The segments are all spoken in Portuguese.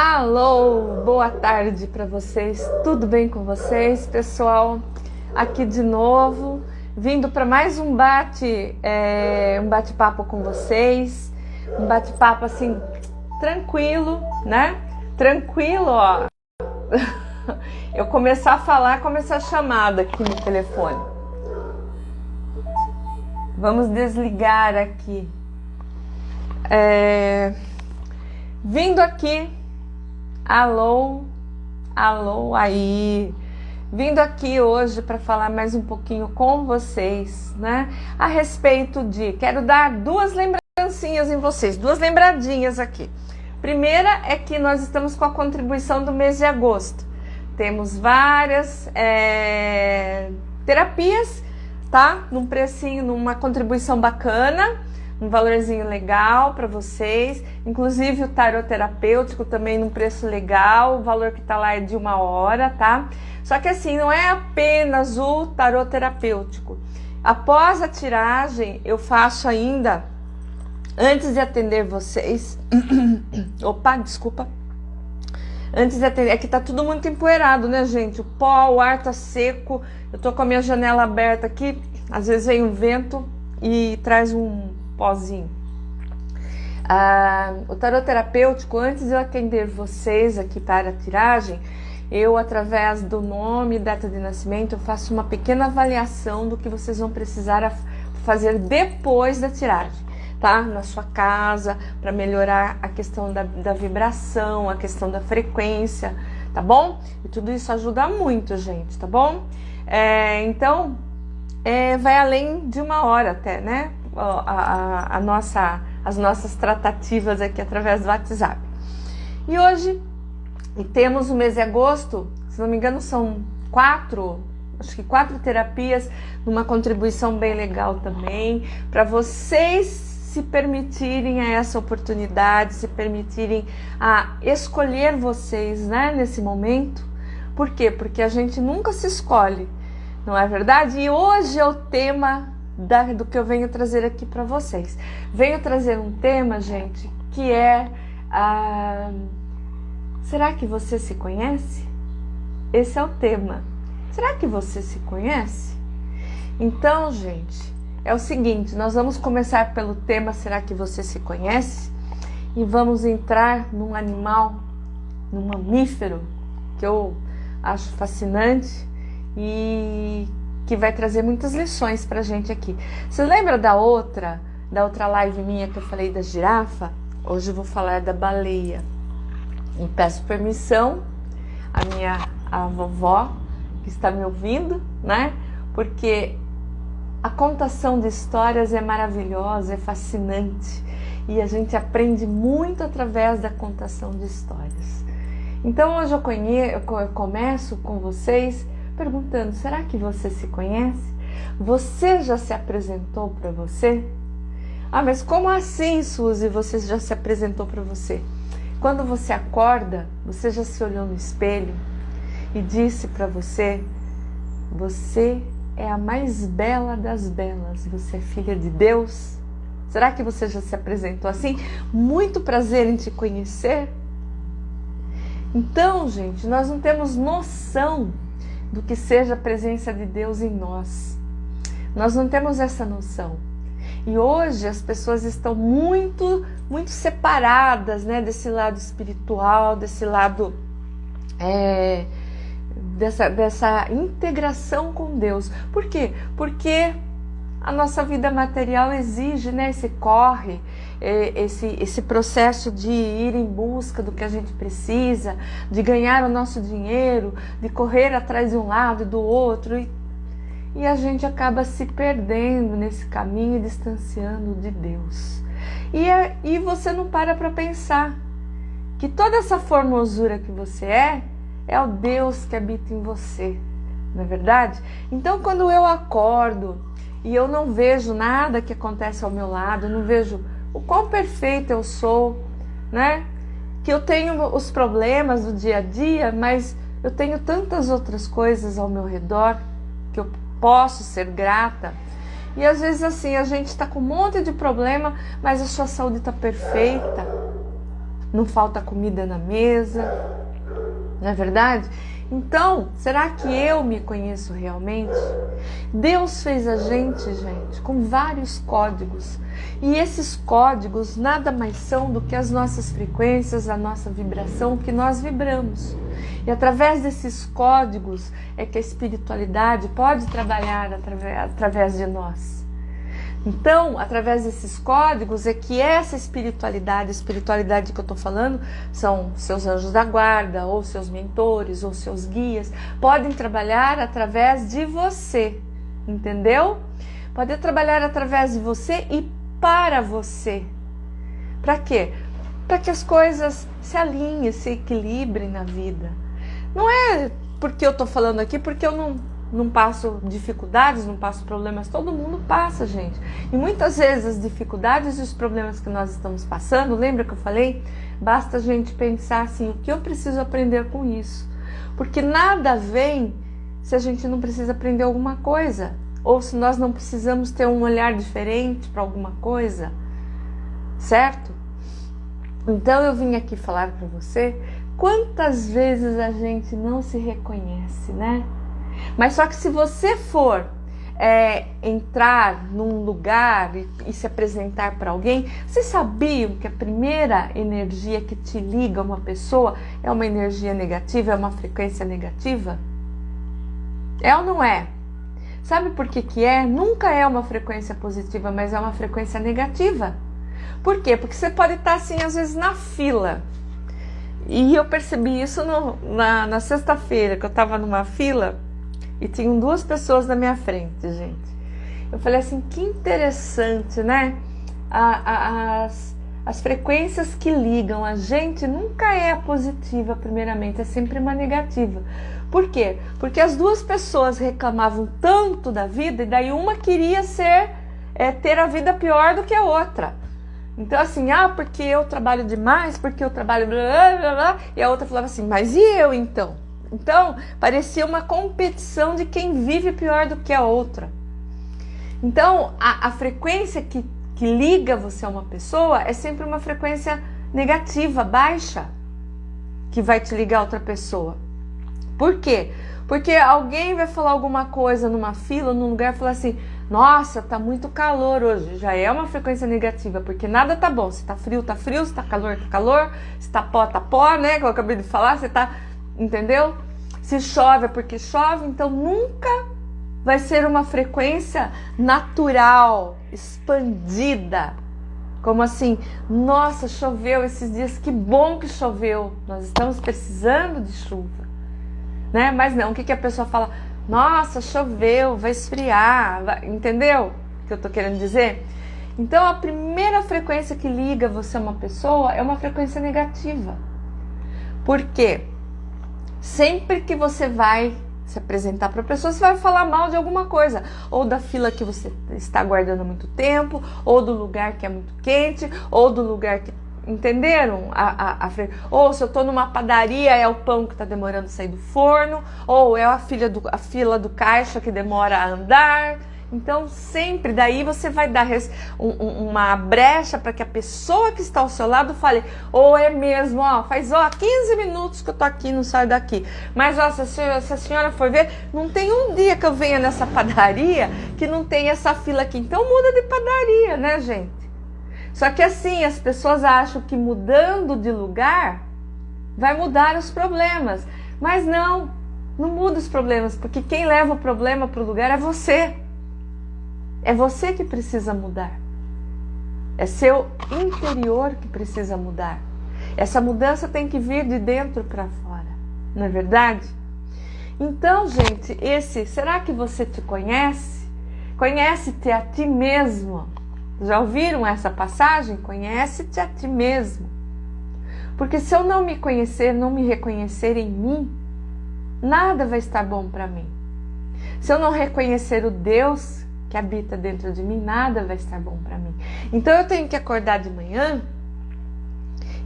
Alô, boa tarde para vocês, tudo bem com vocês, pessoal? Aqui de novo, vindo para mais um bate-papo com vocês, um bate-papo assim, tranquilo, né? Tranquilo, ó. Eu começar a falar, começar a chamada aqui no telefone. Vamos desligar aqui. Vindo aqui. Alô, aí. Vindo aqui hoje para falar mais um pouquinho com vocês, né? A respeito de... Quero dar duas lembrancinhas em vocês, duas lembradinhas aqui. Primeira é que nós estamos com a contribuição do mês de agosto. Temos várias terapias, tá? Num precinho, numa contribuição bacana, um valorzinho legal para vocês. Inclusive o tarot terapêutico também num preço legal. O valor que tá lá é de 1 hora, tá? Só que assim, não é apenas o tarot terapêutico. Após a tiragem, eu faço ainda, antes de atender vocês... Opa, desculpa. Antes de atender, é que tá tudo muito empoeirado, né, gente? O pó, o ar tá seco. Eu tô com a minha janela aberta aqui. Às vezes vem um vento e traz um pozinho. O tarot terapêutico, antes de eu atender vocês aqui para a tiragem, eu, através do nome e data de nascimento, eu faço uma pequena avaliação do que vocês vão precisar fazer depois da tiragem. Tá? Na sua casa, para melhorar a questão da vibração, a questão da frequência, tá bom? E tudo isso ajuda muito, gente, tá bom? Então, vai além de 1 hora até, né? As nossas tratativas aqui através do WhatsApp. E hoje, temos o mês de agosto, se não me engano são 4 terapias, numa contribuição bem legal também, para vocês se permitirem a essa oportunidade, se permitirem a escolher vocês, né, nesse momento. Por quê? Porque a gente nunca se escolhe, não é verdade? E hoje é o tema do que eu venho trazer aqui para vocês. Venho trazer um tema, gente, que é... Será que você se conhece? Esse é o tema. Será que você se conhece? Então, gente... É o seguinte, nós vamos começar pelo tema Será que você se conhece? E vamos entrar num animal, num mamífero, que eu acho fascinante e que vai trazer muitas lições pra gente aqui. Você lembra da outra live minha que eu falei da girafa? Hoje eu vou falar da baleia. E peço permissão à vovó que está me ouvindo, né? Porque... a contação de histórias é maravilhosa, é fascinante e a gente aprende muito através da contação de histórias. Então hoje eu começo com vocês perguntando, será que você se conhece? Você já se apresentou para você? Mas como assim, Suzy, você já se apresentou para você? Quando você acorda, você já se olhou no espelho e disse para você, você é a mais bela das belas, você é filha de Deus? Será que você já se apresentou assim? Muito prazer em te conhecer. Então, gente, nós não temos noção do que seja a presença de Deus em nós. Nós não temos essa noção. E hoje as pessoas estão muito, muito separadas, né, desse lado espiritual, desse lado... Dessa integração com Deus. Por quê? Porque a nossa vida material exige, né, esse corre, esse processo de ir em busca do que a gente precisa, de ganhar o nosso dinheiro, de correr atrás de um lado e do outro, e a gente acaba se perdendo nesse caminho e distanciando de Deus. E você não para pensar que toda essa formosura que você é o Deus que habita em você, não é verdade? Então, quando eu acordo e eu não vejo nada que acontece ao meu lado, eu não vejo o quão perfeito eu sou, né? Que eu tenho os problemas do dia a dia, mas eu tenho tantas outras coisas ao meu redor que eu posso ser grata. E às vezes assim, a gente está com um monte de problema, mas a sua saúde está perfeita. não falta comida na mesa, não é verdade? Então, será que eu me conheço realmente? Deus fez a gente, com vários códigos. E esses códigos nada mais são do que as nossas frequências, a nossa vibração que nós vibramos. E através desses códigos é que a espiritualidade pode trabalhar através de nós. Então, através desses códigos é que essa espiritualidade, a espiritualidade que eu estou falando, são seus anjos da guarda, ou seus mentores, ou seus guias, podem trabalhar através de você, entendeu? Podem trabalhar através de você e para você. Para quê? Para que as coisas se alinhem, se equilibrem na vida. Não é porque eu estou falando aqui, porque eu não passo dificuldades, não passo problemas, todo mundo passa, gente. E muitas vezes as dificuldades e os problemas que nós estamos passando, lembra que eu falei? Basta a gente pensar assim, o que eu preciso aprender com isso? Porque nada vem se a gente não precisa aprender alguma coisa, ou se nós não precisamos ter um olhar diferente para alguma coisa, certo? Então eu vim aqui falar para você quantas vezes a gente não se reconhece, né? Mas só que se você for entrar num lugar e se apresentar para alguém, vocês sabiam que a primeira energia que te liga a uma pessoa é uma energia negativa, é uma frequência negativa? É ou não é? Sabe por que que é? Nunca é uma frequência positiva, mas é uma frequência negativa. Por quê? Porque você pode estar assim, às vezes, na fila. E eu percebi isso na sexta-feira, que eu estava numa fila e tinham duas pessoas na minha frente, gente. Eu falei assim, que interessante, né? As frequências que ligam a gente nunca é a positiva, primeiramente, é sempre uma negativa. Por quê? Porque as duas pessoas reclamavam tanto da vida e daí uma queria ter a vida pior do que a outra. Então assim, porque eu trabalho demais, porque eu trabalho blá, blá, blá, e a outra falava assim, mas e eu então? Então, parecia uma competição de quem vive pior do que a outra. Então, a frequência que liga você a uma pessoa é sempre uma frequência negativa, baixa, que vai te ligar a outra pessoa. Por quê? Porque alguém vai falar alguma coisa numa fila, num lugar, e falar assim, nossa, tá muito calor hoje. Já é uma frequência negativa, porque nada tá bom. Se tá frio, se tá calor, se tá pó, né? Que eu acabei de falar, você tá... Entendeu? Se chove é porque chove, então nunca vai ser uma frequência natural, expandida. Como assim? Nossa, choveu esses dias, que bom que choveu. Nós estamos precisando de chuva. Né? Mas não, o que a pessoa fala? Nossa, choveu, vai esfriar. Entendeu o que eu tô querendo dizer? Então a primeira frequência que liga você a uma pessoa é uma frequência negativa. Por quê? Sempre que você vai se apresentar para a pessoa, você vai falar mal de alguma coisa, ou da fila que você está aguardando há muito tempo, ou do lugar que é muito quente, ou do lugar que... Entenderam? Ou se eu estou numa padaria, é o pão que está demorando a sair do forno, ou é a fila do caixa que demora a andar. Então sempre daí você vai dar uma brecha para que a pessoa que está ao seu lado fale, ou é mesmo, faz 15 minutos que eu tô aqui, não saio daqui. Mas se a senhora for ver, não tem um dia que eu venha nessa padaria que não tem essa fila aqui. Então muda de padaria, né, gente? Só que assim, as pessoas acham que mudando de lugar vai mudar os problemas. Mas não muda os problemas, porque quem leva o problema para o lugar é você. É você que precisa mudar. É seu interior que precisa mudar. Essa mudança tem que vir de dentro para fora. Não é verdade? Então, gente, será que você te conhece? Conhece-te a ti mesmo. Já ouviram essa passagem? Conhece-te a ti mesmo. Porque se eu não me conhecer, não me reconhecer em mim, nada vai estar bom para mim. Se eu não reconhecer o Deus que habita dentro de mim, nada vai estar bom para mim. Então eu tenho que acordar de manhã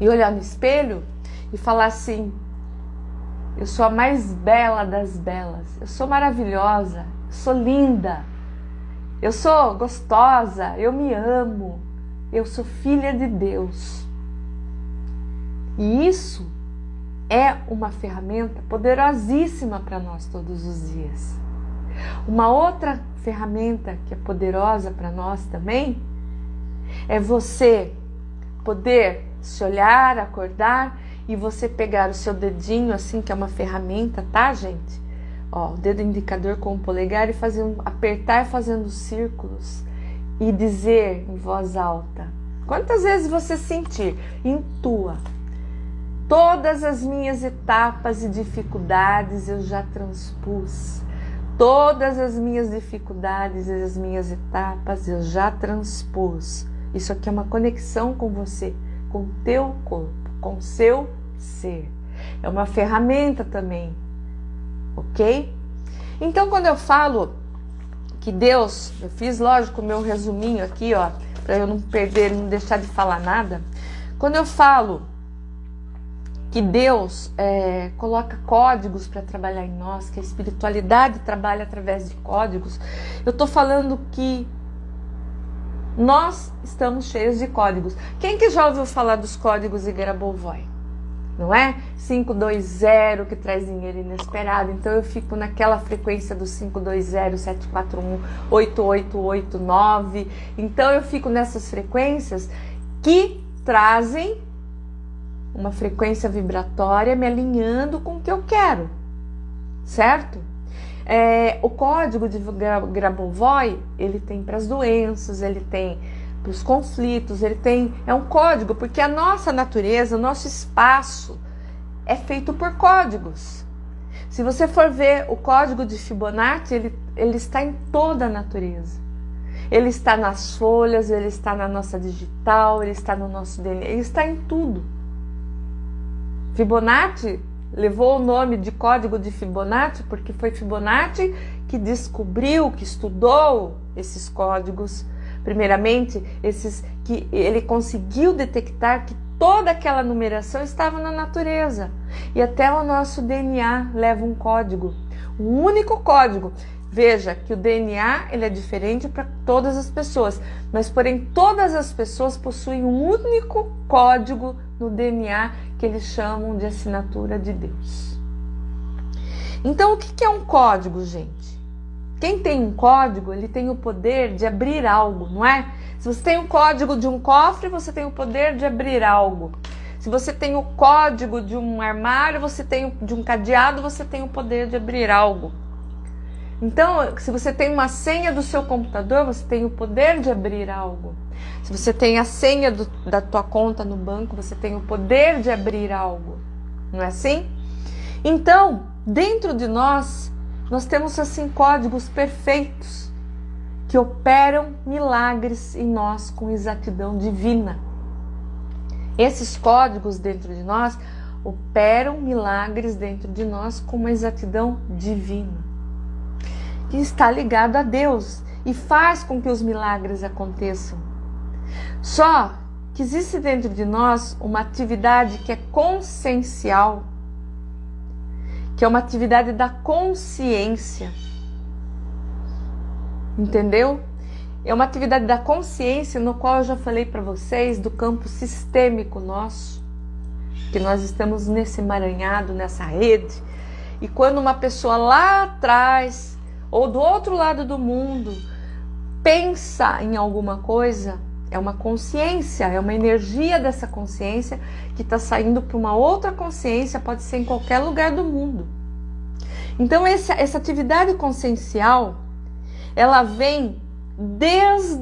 e olhar no espelho e falar assim, eu sou a mais bela das belas, eu sou maravilhosa, eu sou linda, eu sou gostosa, eu me amo, eu sou filha de Deus. E isso é uma ferramenta poderosíssima para nós todos os dias. Uma outra ferramenta que é poderosa para nós também é você poder se olhar, acordar e você pegar o seu dedinho assim, que é uma ferramenta, tá, gente? Ó, o dedo indicador com o polegar e apertar fazendo círculos e dizer em voz alta. Quantas vezes você sentir, intua. Todas as minhas etapas e dificuldades eu já transpus. Todas as minhas dificuldades e as minhas etapas eu já transpus. Isso aqui é uma conexão com você, com o teu corpo, com o seu ser. É uma ferramenta também, ok? Então, quando eu falo que Deus, eu fiz, lógico, o meu resuminho aqui, ó, para eu não perder, não deixar de falar nada. Quando eu falo que Deus coloca códigos para trabalhar em nós, que a espiritualidade trabalha através de códigos, eu estou falando que nós estamos cheios de códigos. Quem que já ouviu falar dos códigos de Grabovoi? Não é? 520 que traz dinheiro inesperado. Então eu fico naquela frequência do 520, 741, 8889. Então eu fico nessas frequências que trazem uma frequência vibratória me alinhando com o que eu quero, certo? O código de Grabovoi, ele tem para as doenças, ele tem para os conflitos, é um código, porque a nossa natureza, o nosso espaço é feito por códigos. Se você for ver o código de Fibonacci, ele está em toda a natureza. Ele está nas folhas, ele está na nossa digital, ele está no nosso DNA, ele está em tudo. Fibonacci levou o nome de código de Fibonacci porque foi Fibonacci que descobriu, que estudou esses códigos. Primeiramente, esses que ele conseguiu detectar que toda aquela numeração estava na natureza. E até o nosso DNA leva um código, um único código. Veja que o DNA ele é diferente para todas as pessoas, mas porém todas as pessoas possuem um único código no DNA que eles chamam de assinatura de Deus. Então o que é um código, gente? Quem tem um código, ele tem o poder de abrir algo, não é? Se você tem o código de um cofre, você tem o poder de abrir algo. Se você tem o código de um armário, de um cadeado, você tem o poder de abrir algo. Então, se você tem uma senha do seu computador, você tem o poder de abrir algo. Se você tem a senha da tua conta no banco, você tem o poder de abrir algo. Não é assim? Então, dentro de nós temos assim códigos perfeitos que operam milagres em nós com exatidão divina. Esses códigos dentro de nós operam milagres dentro de nós com uma exatidão divina, que está ligado a Deus e faz com que os milagres aconteçam. Só que existe dentro de nós uma atividade que é consciencial, que é uma atividade da consciência. Entendeu? É uma atividade da consciência no qual eu já falei para vocês do campo sistêmico nosso, que nós estamos nesse emaranhado, nessa rede. E quando uma pessoa lá atrás ou do outro lado do mundo pensa em alguma coisa, é uma consciência, é uma energia dessa consciência que está saindo para uma outra consciência, pode ser em qualquer lugar do mundo. Então essa atividade consciencial, ela vem desde,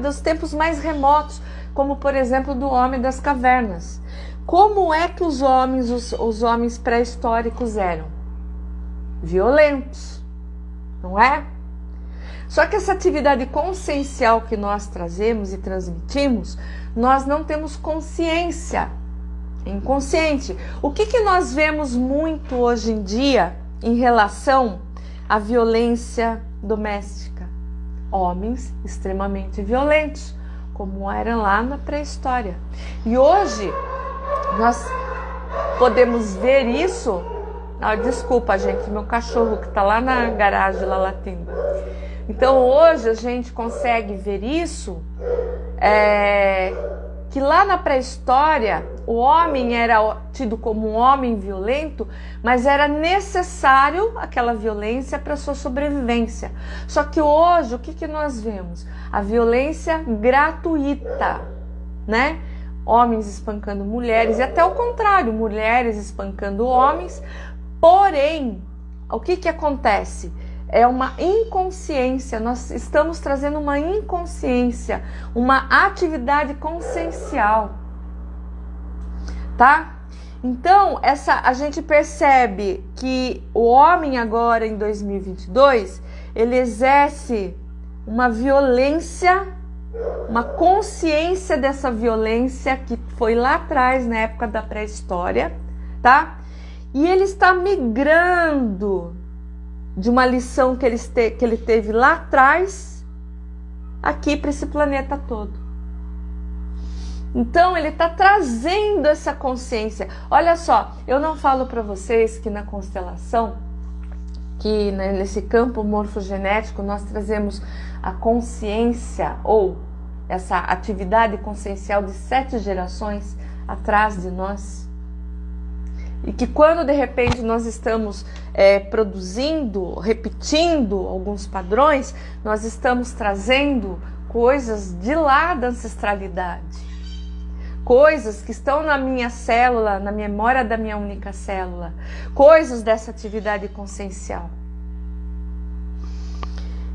dos tempos mais remotos, como por exemplo do homem das cavernas. Como é que os homens pré-históricos eram? Violentos, não é? Só que essa atividade consciencial que nós trazemos e transmitimos, nós não temos consciência, é inconsciente. O que nós vemos muito hoje em dia em relação à violência doméstica? Homens extremamente violentos, como eram lá na pré-história. E hoje nós podemos ver isso. Desculpa, gente, meu cachorro que está lá na garagem, lá latindo. Então hoje a gente consegue ver isso que lá na pré-história o homem era tido como um homem violento, mas era necessário aquela violência para sua sobrevivência. Só que hoje, o que nós vemos? A violência gratuita, né? Homens espancando mulheres, e até o contrário, mulheres espancando homens. Porém, o que acontece? É uma inconsciência, nós estamos trazendo uma inconsciência, uma atividade consciencial, tá? Então, a gente percebe que o homem agora em 2022, ele exerce uma violência, uma consciência dessa violência que foi lá atrás, na época da pré-história, tá? E ele está migrando de uma lição que ele teve lá atrás, aqui para esse planeta todo. Então ele está trazendo essa consciência. Olha só, eu não falo para vocês que na constelação, que nesse campo morfogenético nós trazemos a consciência ou essa atividade consciencial de 7 gerações atrás de nós. E que quando de repente nós estamos produzindo, repetindo alguns padrões, nós estamos trazendo coisas de lá da ancestralidade. Coisas que estão na minha célula, na memória da minha única célula. Coisas dessa atividade consciencial.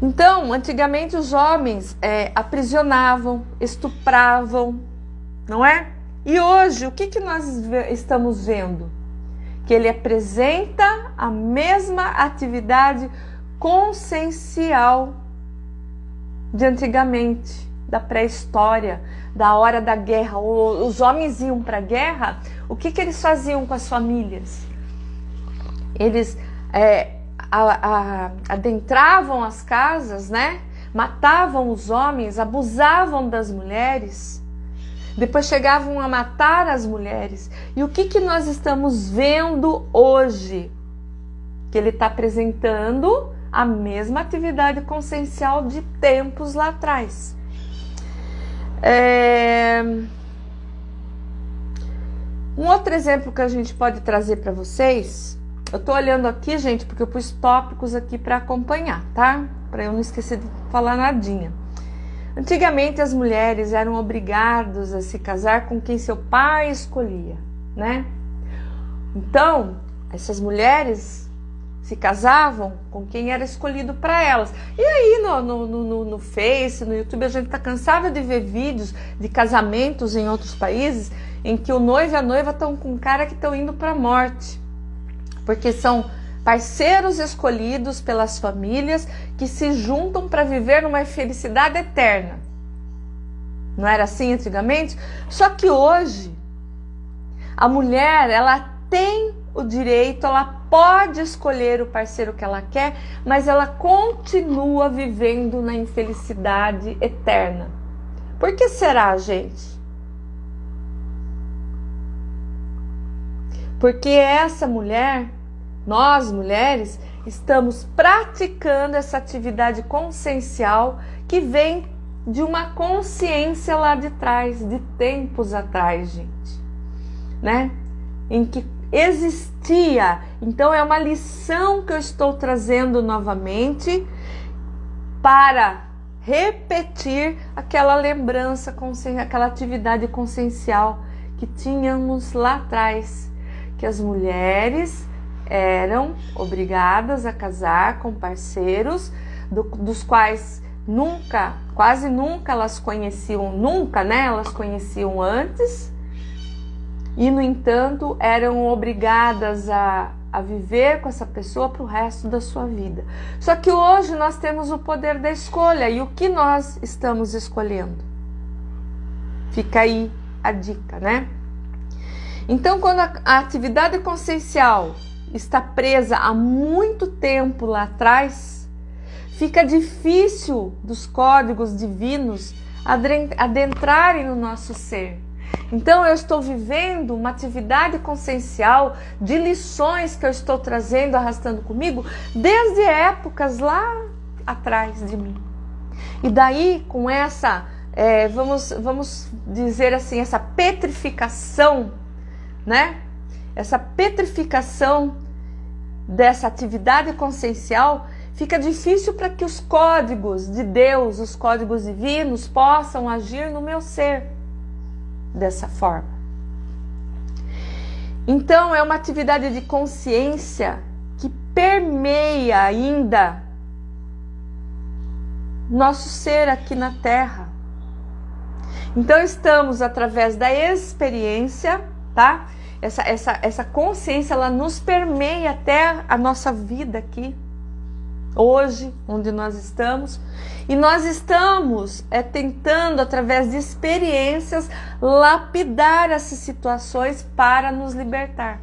Então, antigamente os homens aprisionavam, estupravam, não é? E hoje, o que nós estamos vendo? Que ele apresenta a mesma atividade consciencial de antigamente, da pré-história, da hora da guerra. Os homens iam para a guerra, o que eles faziam com as famílias? Eles adentravam as casas, né? Matavam os homens, abusavam das mulheres. Depois chegavam a matar as mulheres. E o que nós estamos vendo hoje? Que ele está apresentando a mesma atividade consciencial de tempos lá atrás. Um outro exemplo que a gente pode trazer para vocês, eu estou olhando aqui, gente, porque eu pus tópicos aqui para acompanhar, tá? Para eu não esquecer de falar nadinha. Antigamente as mulheres eram obrigadas a se casar com quem seu pai escolhia, né? Então, essas mulheres se casavam com quem era escolhido para elas. E aí no Face, no YouTube, a gente está cansado de ver vídeos de casamentos em outros países em que o noivo e a noiva estão com um cara que estão indo para a morte. Porque são parceiros escolhidos pelas famílias que se juntam para viver numa felicidade eterna. Não era assim antigamente? Só que hoje, a mulher, ela tem o direito, ela pode escolher o parceiro que ela quer, mas ela continua vivendo na infelicidade eterna. Por que será, gente? Porque essa mulher, nós mulheres, estamos praticando essa atividade consciencial que vem de uma consciência lá de trás, de tempos atrás, gente, né? Em que existia. Então é uma lição que eu estou trazendo novamente para repetir aquela lembrança, aquela atividade consciencial que tínhamos lá atrás, que as mulheres eram obrigadas a casar com parceiros dos quais quase nunca elas conheciam, né? Elas conheciam antes e, no entanto, eram obrigadas a viver com essa pessoa para o resto da sua vida. Só que hoje nós temos o poder da escolha, e o que nós estamos escolhendo? Fica aí a dica, né? Então, quando a atividade consciencial está presa há muito tempo lá atrás, fica difícil dos códigos divinos adentrarem no nosso ser. Então eu estou vivendo uma atividade consciencial de lições que eu estou trazendo, arrastando comigo, desde épocas lá atrás de mim. E daí, com essa vamos dizer assim, essa petrificação, né? Essa petrificação dessa atividade consciencial, fica difícil para que os códigos de Deus, os códigos divinos, possam agir no meu ser dessa forma. Então, é uma atividade de consciência que permeia ainda nosso ser aqui na Terra. Então, estamos através da experiência, tá? Essa consciência, ela nos permeia até a nossa vida aqui, hoje, onde nós estamos. E nós estamos tentando, através de experiências, lapidar essas situações para nos libertar.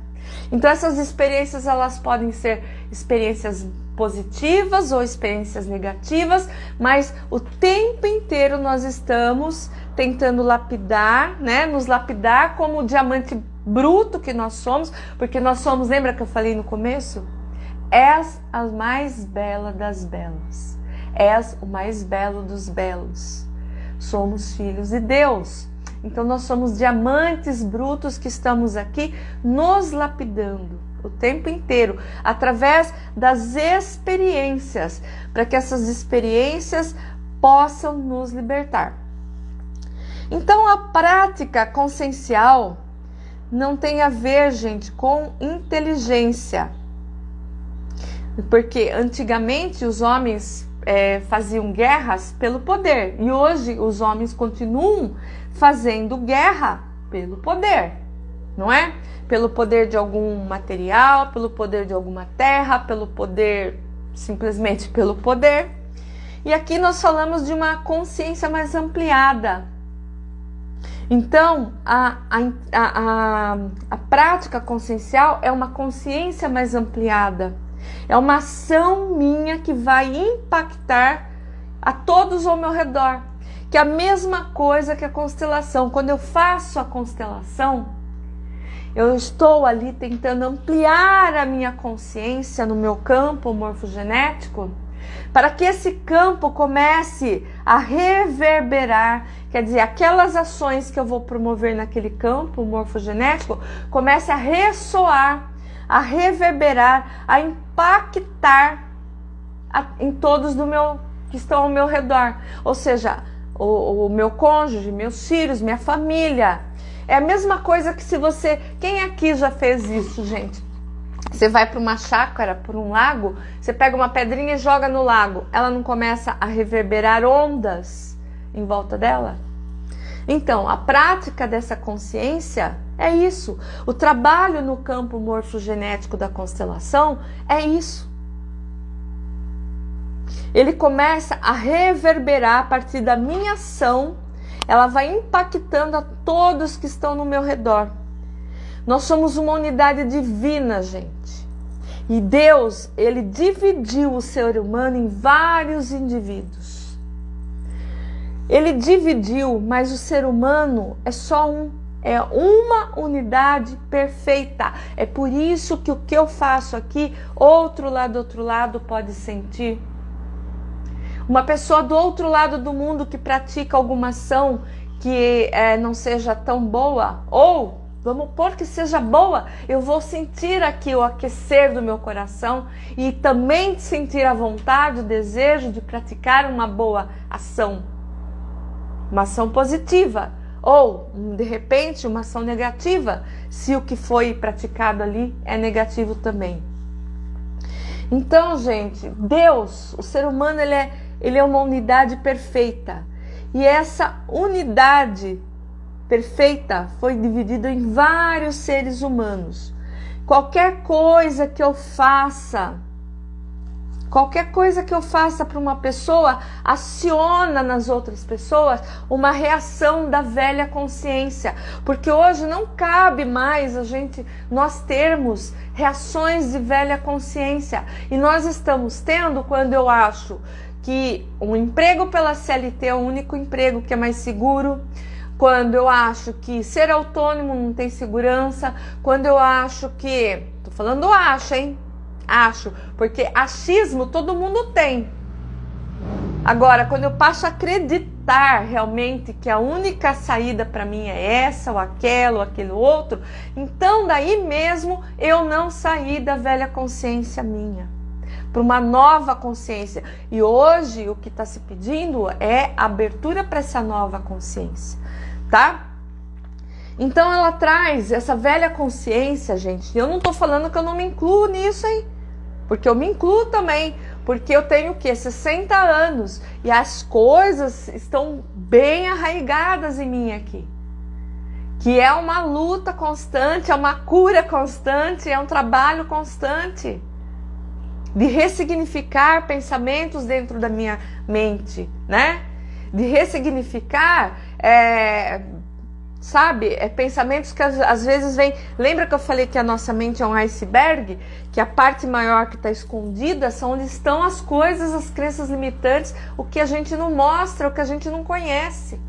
Então, essas experiências, elas podem ser experiências positivas ou experiências negativas, mas o tempo inteiro nós estamos tentando lapidar, né? Nos lapidar como o diamante bruto que nós somos, porque nós somos, lembra que eu falei no começo? És a mais bela das belas, és o mais belo dos belos, somos filhos de Deus. Então nós somos diamantes brutos que estamos aqui nos lapidando o tempo inteiro, através das experiências, para que essas experiências possam nos libertar. Então a prática consciencial não tem a ver, gente, com inteligência. Porque antigamente os homens faziam guerras pelo poder. E hoje os homens continuam fazendo guerra pelo poder. Não é? Pelo poder de algum material, pelo poder de alguma terra, pelo poder, simplesmente pelo poder. E aqui nós falamos de uma consciência mais ampliada. Então, a prática consciencial é uma consciência mais ampliada. É uma ação minha que vai impactar a todos ao meu redor. Que é a mesma coisa que a constelação. Quando eu faço a constelação, eu estou ali tentando ampliar a minha consciência no meu campo morfogenético, para que esse campo comece a reverberar, quer dizer, aquelas ações que eu vou promover naquele campo morfogenético comece a ressoar, a reverberar, a impactar em todos que estão ao meu redor. Ou seja, o meu cônjuge, meus filhos, minha família. É a mesma coisa que se você... Quem aqui já fez isso, gente? Você vai para uma chácara, para um lago, você pega uma pedrinha e joga no lago. Ela não começa a reverberar ondas em volta dela? Então, a prática dessa consciência é isso. O trabalho no campo morfogenético da constelação é isso. Ele começa a reverberar a partir da minha ação. Ela vai impactando a todos que estão no meu redor. Nós somos uma unidade divina, gente. E Deus, Ele dividiu o ser humano em vários indivíduos. Ele dividiu, mas o ser humano é só um. É uma unidade perfeita. É por isso que o que eu faço aqui, outro lado pode sentir. Uma pessoa do outro lado do mundo que pratica alguma ação que não seja tão boa, ou vamos pôr que seja boa, eu vou sentir aqui o aquecer do meu coração e também sentir a vontade, o desejo de praticar uma boa ação, uma ação positiva, ou de repente uma ação negativa, se o que foi praticado ali é negativo também. Então, gente, Deus, o ser humano, ele é uma unidade perfeita. E essa unidade perfeita foi dividida em vários seres humanos. Qualquer coisa que eu faça para uma pessoa, aciona nas outras pessoas uma reação da velha consciência. Porque hoje não cabe mais nós termos reações de velha consciência. E nós estamos tendo quando eu acho que um emprego pela CLT é o único emprego que é mais seguro, quando eu acho que ser autônomo não tem segurança, quando eu acho que... Tô falando acho, hein? Acho, porque achismo todo mundo tem. Agora, quando eu passo a acreditar realmente que a única saída para mim é essa, ou aquela, ou aquele outro, então daí mesmo eu não saí da velha consciência minha, para uma nova consciência. E hoje o que está se pedindo é abertura para essa nova consciência, tá? Então ela traz essa velha consciência, gente. Eu não estou falando que eu não me incluo nisso, hein? Porque eu me incluo também. Porque eu tenho o quê? 60 anos. E as coisas estão bem arraigadas em mim aqui. Que é uma luta constante, é uma cura constante, é um trabalho constante. De ressignificar pensamentos dentro da minha mente, né? De ressignificar... Sabe, pensamentos que às vezes vêm. Lembra que eu falei que a nossa mente é um iceberg? Que a parte maior que está escondida são onde estão as coisas, as crenças limitantes, o que a gente não mostra, o que a gente não conhece.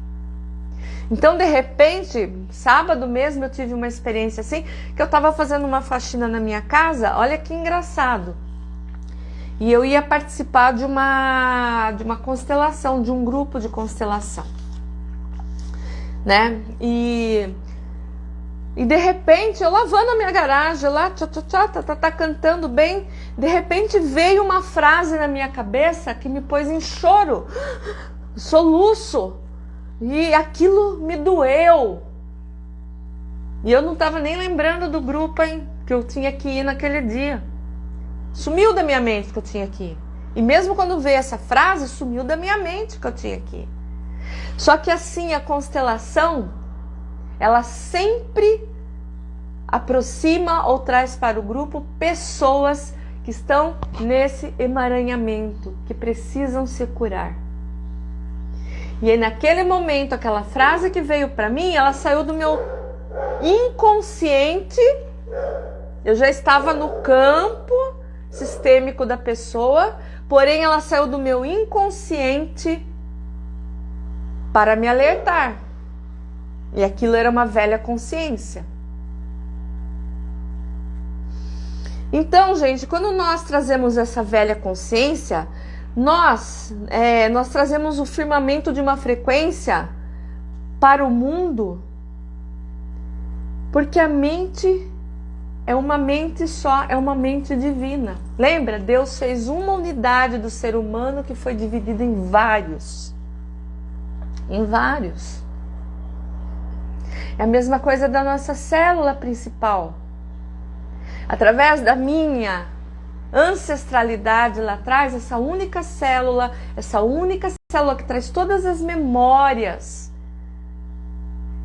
Então, de repente, sábado mesmo eu tive uma experiência assim, que eu estava fazendo uma faxina na minha casa, olha que engraçado. E eu ia participar de uma constelação, de um grupo de constelação. Né? E de repente eu lavando a minha garagem lá, tá cantando bem, de repente veio uma frase na minha cabeça que me pôs em choro, soluço, e aquilo me doeu. E eu não tava nem lembrando do grupo, hein, que eu tinha que ir naquele dia. Sumiu da minha mente que eu tinha que ir. E mesmo quando veio essa frase, sumiu da minha mente que eu tinha que ir. Só que assim, a constelação, ela sempre aproxima ou traz para o grupo pessoas que estão nesse emaranhamento, que precisam se curar. E aí, naquele momento, aquela frase que veio para mim, ela saiu do meu inconsciente. Eu já estava no campo sistêmico da pessoa, porém ela saiu do meu inconsciente para me alertar. E aquilo era uma velha consciência. Então, gente, quando nós trazemos essa velha consciência, nós trazemos o firmamento de uma frequência para o mundo, porque a mente é uma mente só, é uma mente divina. Lembra? Deus fez uma unidade do ser humano que foi dividida em vários. Em vários. É a mesma coisa da nossa célula principal. Através da minha ancestralidade lá atrás, essa única célula que traz todas as memórias,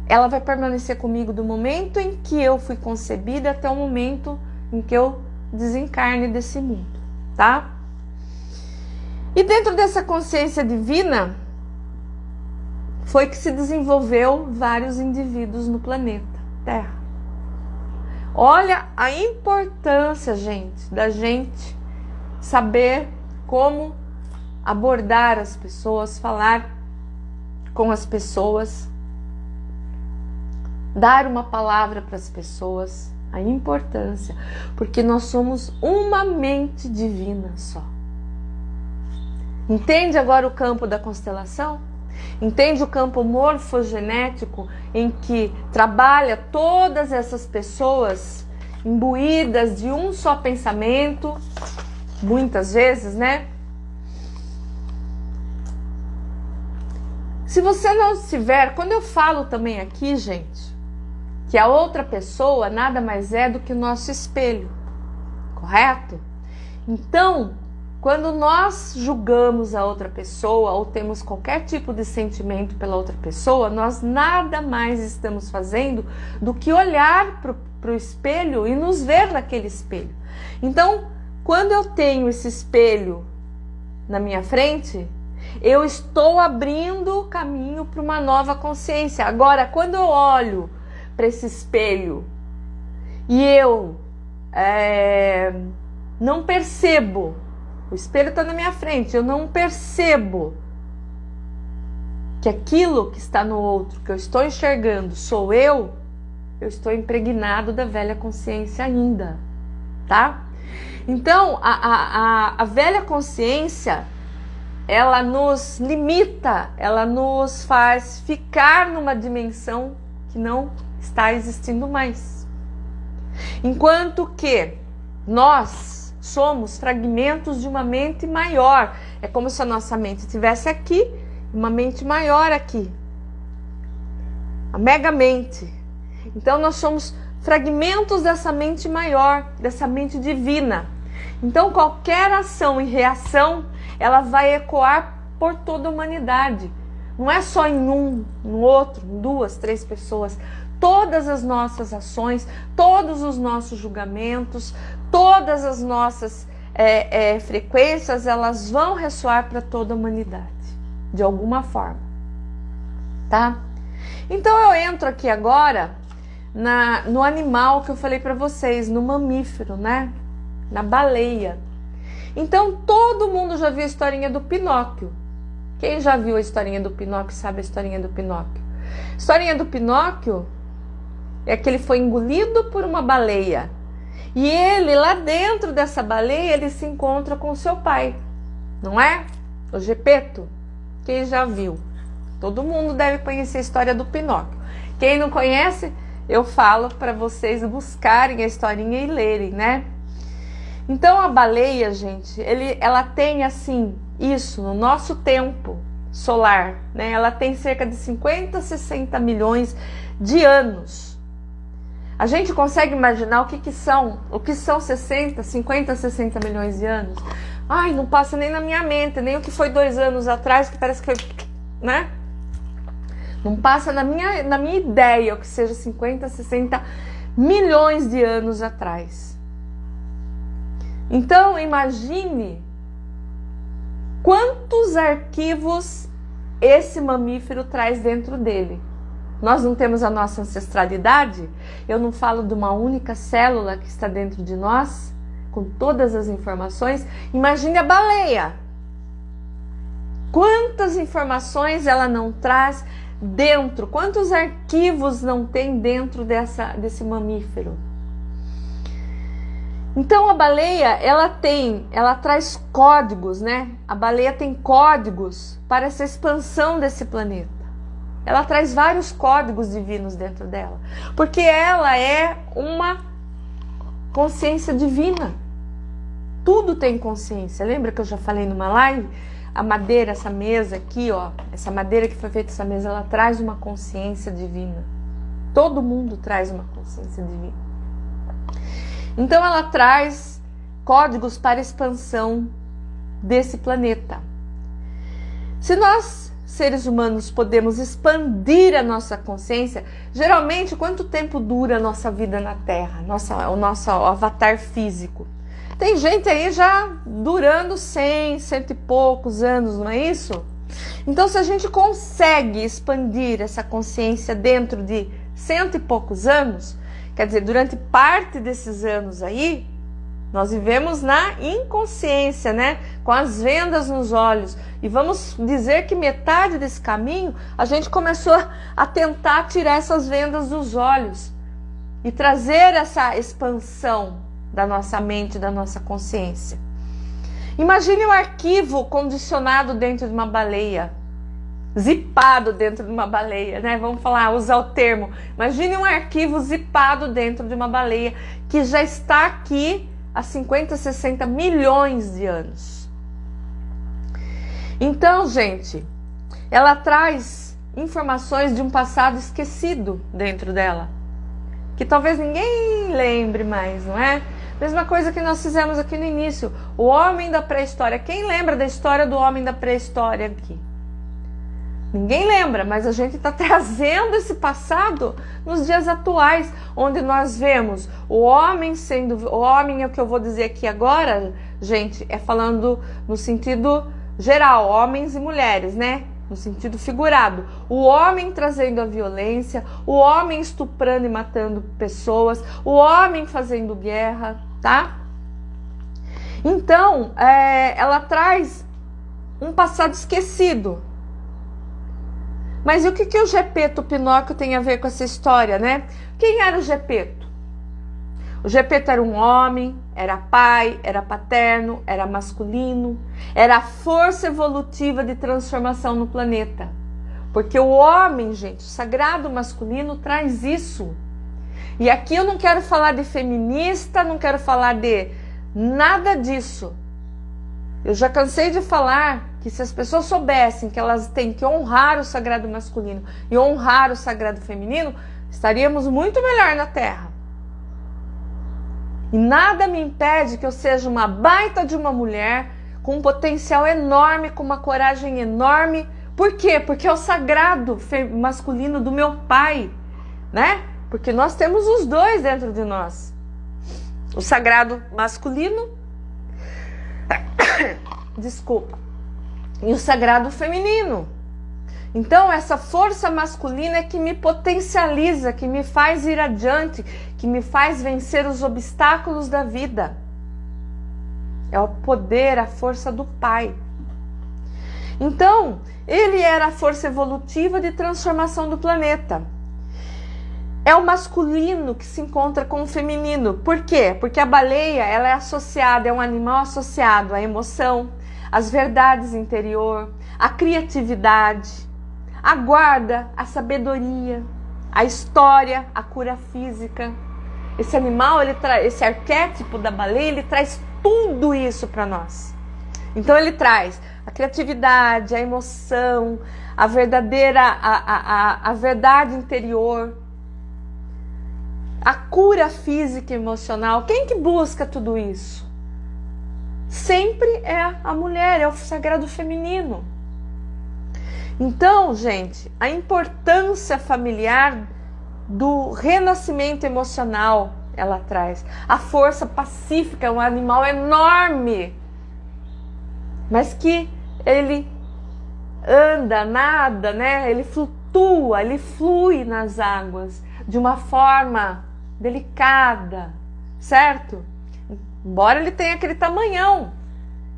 ela vai permanecer comigo do momento em que eu fui concebida até o momento em que eu desencarne desse mundo, tá? E dentro dessa consciência divina, foi que se desenvolveu vários indivíduos no planeta Terra. Olha a importância, gente, da gente saber como abordar as pessoas, falar com as pessoas, dar uma palavra para as pessoas, a importância, porque nós somos uma mente divina só. Entende agora o campo da constelação? Entende o campo morfogenético em que trabalha todas essas pessoas imbuídas de um só pensamento, muitas vezes, né? Se você não estiver, quando eu falo também aqui, gente, que a outra pessoa nada mais é do que o nosso espelho, correto? Então, quando nós julgamos a outra pessoa ou temos qualquer tipo de sentimento pela outra pessoa, nós nada mais estamos fazendo do que olhar para o espelho e nos ver naquele espelho. Então, quando eu tenho esse espelho na minha frente, eu estou abrindo o caminho para uma nova consciência. Agora, quando eu olho para esse espelho e eu não percebo, o espelho está na minha frente, eu não percebo que aquilo que está no outro, que eu estou enxergando, sou eu estou impregnado da velha consciência ainda, tá? Então, a velha consciência, ela nos limita, ela nos faz ficar numa dimensão que não está existindo mais. Enquanto que nós somos fragmentos de uma mente maior. É como se a nossa mente estivesse aqui, uma mente maior aqui. A megamente. Então nós somos fragmentos dessa mente maior, dessa mente divina. Então qualquer ação e reação, ela vai ecoar por toda a humanidade. Não é só em um, no outro, em duas, três pessoas. Todas as nossas ações, todos os nossos julgamentos, todas as nossas frequências, elas vão ressoar para toda a humanidade, de alguma forma, tá? Então eu entro aqui agora no animal que eu falei para vocês, no mamífero, né? Na baleia. Então todo mundo já viu a historinha do Pinóquio. Quem já viu a historinha do Pinóquio sabe a historinha do Pinóquio. A historinha do Pinóquio é que ele foi engolido por uma baleia. E ele, lá dentro dessa baleia, ele se encontra com seu pai. Não é? O Gepeto. Quem já viu? Todo mundo deve conhecer a história do Pinóquio. Quem não conhece, eu falo para vocês buscarem a historinha e lerem, né? Então a baleia, gente, ela tem assim, isso no nosso tempo solar, né? Ela tem cerca de 50, 60 milhões de anos. A gente consegue imaginar o que são 50, 60 milhões de anos? Ai, não passa nem na minha mente, nem o que foi 2 anos atrás, que parece que foi, né? Não passa na minha ideia o que seja 50, 60 milhões de anos atrás. Então, imagine quantos arquivos esse mamífero traz dentro dele. Nós não temos a nossa ancestralidade? Eu não falo de uma única célula que está dentro de nós, com todas as informações. Imagine a baleia. Quantas informações ela não traz dentro? Quantos arquivos não tem dentro desse mamífero? Então a baleia, ela traz códigos, né? A baleia tem códigos para essa expansão desse planeta. Ela traz vários códigos divinos dentro dela, porque ela é uma consciência divina. Tudo tem consciência. Lembra que eu já falei numa live? A madeira, essa mesa aqui, ó, essa madeira que foi feita essa mesa, ela traz uma consciência divina. Todo mundo traz uma consciência divina. Então ela traz códigos para a expansão desse planeta. Se nós, seres humanos, podemos expandir a nossa consciência, geralmente quanto tempo dura a nossa vida na Terra, o nosso avatar físico? Tem gente aí já durando 100 e poucos anos, não é isso? Então se a gente consegue expandir essa consciência dentro de 100 e poucos anos, quer dizer, durante parte desses anos aí, nós vivemos na inconsciência, né? Com as vendas nos olhos. E vamos dizer que metade desse caminho, a gente começou a tentar tirar essas vendas dos olhos e trazer essa expansão da nossa mente, da nossa consciência. Imagine um arquivo condicionado dentro de uma baleia. Zipado dentro de uma baleia, né? Vamos falar, usar o termo. Imagine um arquivo zipado dentro de uma baleia que já está aqui há 50, 60 milhões de anos. Então, gente, ela traz informações de um passado esquecido dentro dela, que talvez ninguém lembre mais, não é? Mesma coisa que nós fizemos aqui no início, o homem da pré-história. Quem lembra da história do homem da pré-história aqui? Ninguém lembra, mas a gente está trazendo esse passado nos dias atuais, onde nós vemos o homem sendo... O homem é o que eu vou dizer aqui agora, gente, é falando no sentido geral, homens e mulheres, né? No sentido figurado. O homem trazendo a violência, o homem estuprando e matando pessoas, o homem fazendo guerra, tá? Então, ela traz um passado esquecido. Mas e o que o Gepeto, o Pinóquio, tem a ver com essa história, né? Quem era o Gepeto? O Gepeto era um homem, era pai, era paterno, era masculino, era a força evolutiva de transformação no planeta. Porque o homem, gente, o sagrado masculino traz isso. E aqui eu não quero falar de feminista, não quero falar de nada disso. Eu já cansei de falar que se as pessoas soubessem que elas têm que honrar o sagrado masculino e honrar o sagrado feminino, estaríamos muito melhor na Terra. E nada me impede que eu seja uma baita de uma mulher com um potencial enorme, com uma coragem enorme. Por quê? Porque é o sagrado masculino do meu pai, né? Porque nós temos os dois dentro de nós. O sagrado masculino, desculpa, e o sagrado feminino. Então essa força masculina é que me potencializa, que me faz ir adiante, que me faz vencer os obstáculos da vida. É o poder, a força do pai. Então, ele era a força evolutiva de transformação do planeta. É o masculino que se encontra com o feminino. Por quê? Porque a baleia, ela é associada, é um animal associado à emoção, às verdades interior, à criatividade, à guarda, à sabedoria, à história, à cura física. Esse animal, esse arquétipo da baleia, ele traz tudo isso para nós. Então ele traz a criatividade, a emoção, a verdadeira, a verdade interior, a cura física e emocional. Quem que busca tudo isso? Sempre é a mulher, é o sagrado feminino. Então, gente, a importância familiar do renascimento emocional, ela traz. A força pacífica é um animal enorme, mas que ele anda, nada, né? Ele flutua, ele flui nas águas de uma forma delicada, certo? Embora ele tenha aquele tamanhão,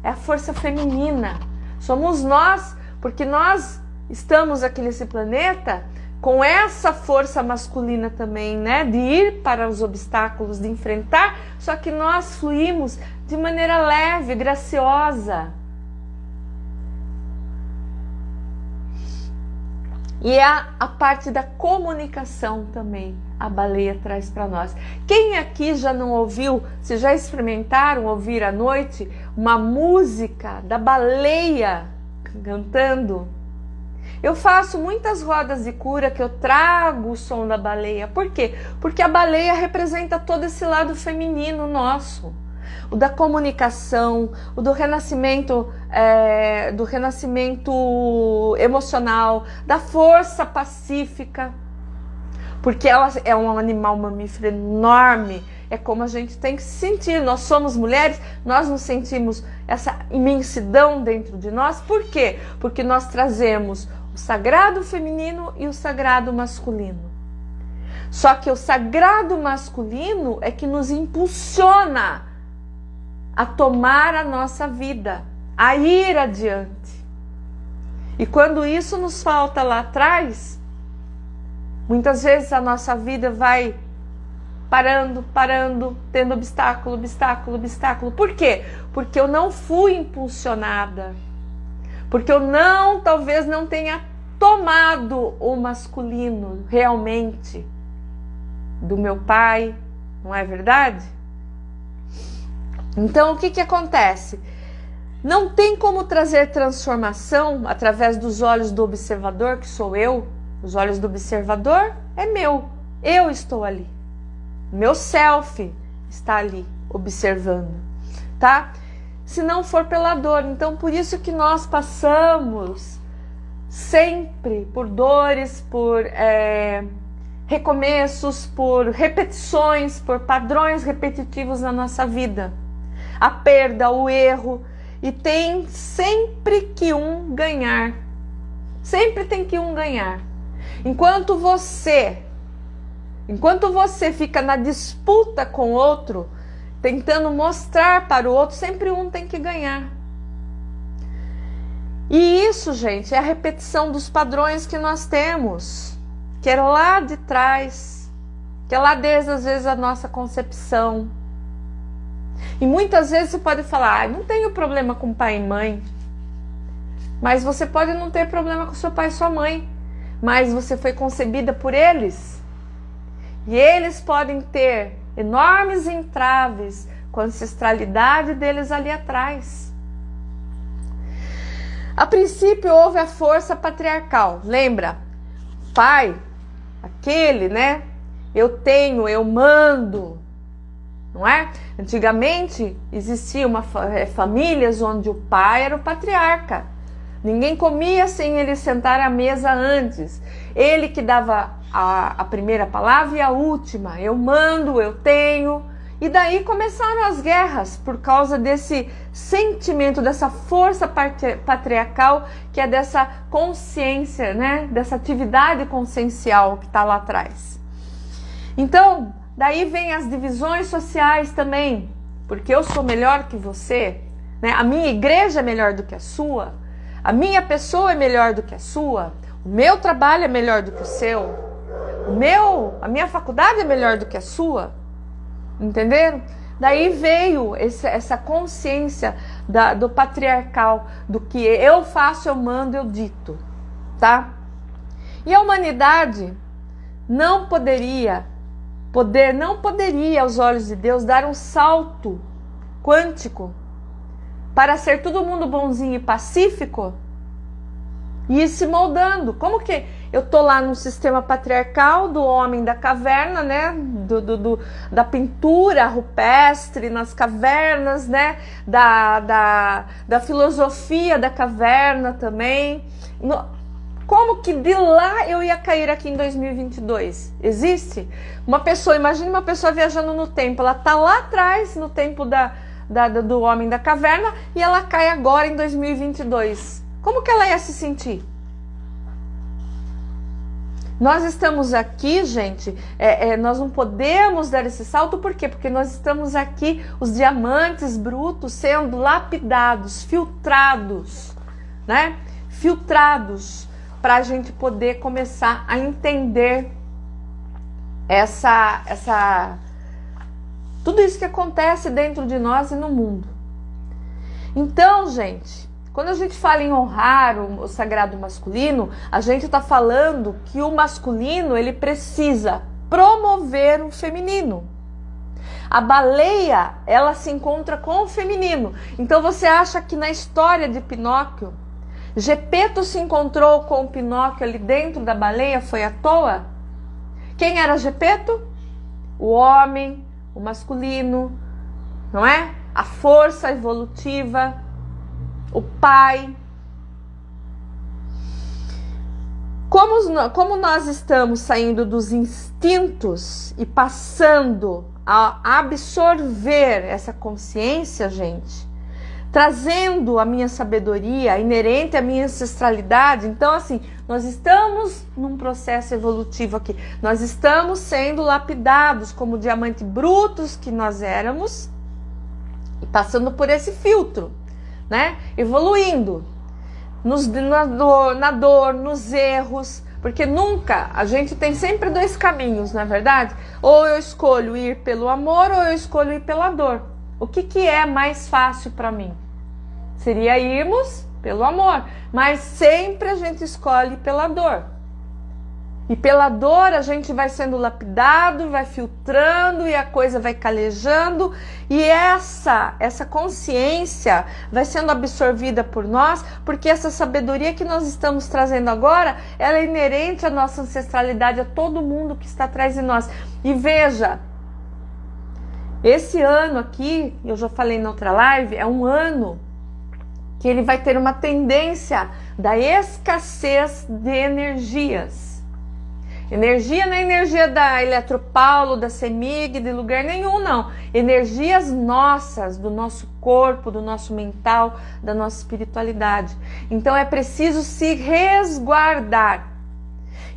é a força feminina. Somos nós, porque nós estamos aqui nesse planeta com essa força masculina também, né? De ir para os obstáculos, de enfrentar, só que nós fluímos de maneira leve, graciosa. E é a parte da comunicação também, a baleia traz para nós. Quem aqui já não ouviu, se já experimentaram ouvir à noite uma música da baleia cantando? Eu faço muitas rodas de cura que eu trago o som da baleia. Por quê? Porque a baleia representa todo esse lado feminino nosso. O da comunicação, o do renascimento emocional, da força pacífica. Porque ela é um animal mamífero enorme. É como a gente tem que se sentir. Nós somos mulheres, nós nos sentimos essa imensidão dentro de nós. Por quê? Porque nós trazemos o sagrado feminino e o sagrado masculino. Só que o sagrado masculino é que nos impulsiona a tomar a nossa vida, a ir adiante. E quando isso nos falta lá atrás, muitas vezes a nossa vida vai parando, tendo obstáculo. Por quê? Porque eu não fui impulsionada. Porque eu talvez não tenha tomado o masculino realmente do meu pai, não é verdade? Então, o que acontece? Não tem como trazer transformação através dos olhos do observador, que sou eu. Os olhos do observador é meu. Eu estou ali. Meu self está ali, observando, tá? Se não for pela dor. Então, por isso que nós passamos sempre por dores, por recomeços, por repetições, por padrões repetitivos na nossa vida. A perda, o erro, e tem sempre que um ganhar. Sempre tem que um ganhar. Enquanto você fica na disputa com o outro, tentando mostrar para o outro, sempre um tem que ganhar. E isso, gente, é a repetição dos padrões que nós temos, que era lá de trás, que é lá desde, às vezes, a nossa concepção. E muitas vezes você pode falar, não tenho problema com pai e mãe, mas você pode não ter problema com seu pai e sua mãe, mas você foi concebida por eles. E eles podem ter enormes entraves com a ancestralidade deles ali atrás. A princípio houve a força patriarcal. Lembra? Pai, aquele, né? Eu tenho, eu mando. Não é? Antigamente existiam famílias onde o pai era o patriarca. Ninguém comia sem ele sentar à mesa antes. Ele que dava a primeira palavra e a última. Eu mando, eu tenho. E daí começaram as guerras por causa desse sentimento, dessa força patriarcal, que é dessa consciência, né? Dessa atividade consciencial que está lá atrás. Então, daí vem as divisões sociais também, porque eu sou melhor que você, né? A minha igreja é melhor do que a sua, a minha pessoa é melhor do que a sua, o meu trabalho é melhor do que o seu, a minha faculdade é melhor do que a sua. Entenderam? Daí veio essa consciência do patriarcal, do que eu faço, eu mando, eu dito, tá? E a humanidade não poderia, aos olhos de Deus, dar um salto quântico para ser todo mundo bonzinho e pacífico e ir se moldando. Como que eu tô lá no sistema patriarcal do homem da caverna, né? Da pintura rupestre nas cavernas, né? Da filosofia da caverna também. Como que de lá eu ia cair aqui em 2022? Existe? Uma pessoa, imagine uma pessoa viajando no tempo, ela tá lá atrás, no tempo do homem da caverna, e ela cai agora em 2022. Como que ela ia se sentir? Nós estamos aqui, gente, nós não podemos dar esse salto, por quê? Porque nós estamos aqui, os diamantes brutos, sendo lapidados, filtrados, né? Filtrados, para a gente poder começar a entender tudo isso que acontece dentro de nós e no mundo. Então, gente, quando a gente fala em honrar o sagrado masculino, a gente está falando que o masculino, ele precisa promover o feminino. A baleia, ela se encontra com o feminino. Então você acha que na história de Pinóquio, Gepeto se encontrou com o Pinóquio ali dentro da baleia, foi à toa? Quem era Gepeto? O homem, o masculino, não é? A força evolutiva, o pai. Como nós estamos saindo dos instintos e passando a absorver essa consciência, gente, trazendo a minha sabedoria inerente à minha ancestralidade, então assim, nós estamos num processo evolutivo aqui, nós estamos sendo lapidados como diamante brutos que nós éramos, e passando por esse filtro, né? Evoluindo na dor, nos erros, porque nunca, a gente tem sempre dois caminhos, não é verdade? Ou eu escolho ir pelo amor, ou eu escolho ir pela dor. O que é mais fácil para mim? Seria irmos pelo amor, mas sempre a gente escolhe pela dor. E pela dor a gente vai sendo lapidado, vai filtrando e a coisa vai calejando. E essa consciência vai sendo absorvida por nós, porque essa sabedoria que nós estamos trazendo agora, ela é inerente à nossa ancestralidade, a todo mundo que está atrás de nós. E veja, esse ano aqui, eu já falei na outra live, é um ano que ele vai ter uma tendência da escassez de energias. Energia não é energia da Eletropaulo, da CEMIG, de lugar nenhum, não. Energias nossas, do nosso corpo, do nosso mental, da nossa espiritualidade. Então é preciso se resguardar.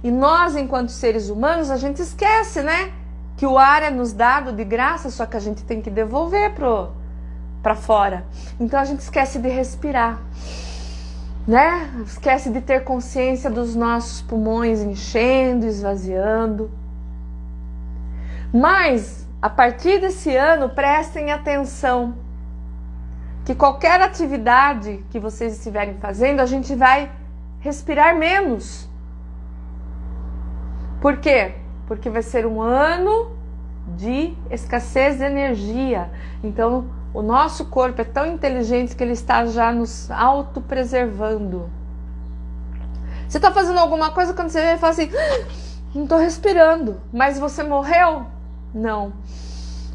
E nós, enquanto seres humanos, a gente esquece, né? Que o ar é nos dado de graça, só que a gente tem que devolver para fora. Então a gente esquece de respirar, né? Esquece de ter consciência dos nossos pulmões enchendo, esvaziando. Mas, a partir desse ano, prestem atenção que qualquer atividade que vocês estiverem fazendo, a gente vai respirar menos. Por quê? Porque vai ser um ano de escassez de energia. Então, o nosso corpo é tão inteligente que ele está já nos autopreservando. Você está fazendo alguma coisa, quando você vê, fala assim, não estou respirando, mas você morreu? Não.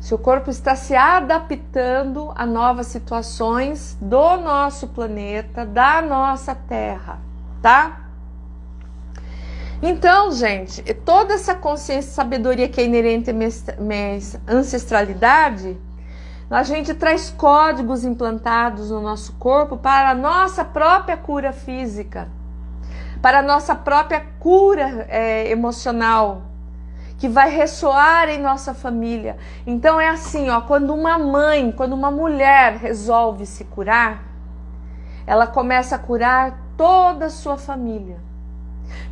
Seu corpo está se adaptando a novas situações do nosso planeta, da nossa Terra, tá? Então, gente, toda essa consciência e sabedoria que é inerente à ancestralidade, a gente traz códigos implantados no nosso corpo para a nossa própria cura física, para a nossa própria cura emocional, que vai ressoar em nossa família. Então é assim, ó, quando uma mãe, quando uma mulher resolve se curar, ela começa a curar toda a sua família.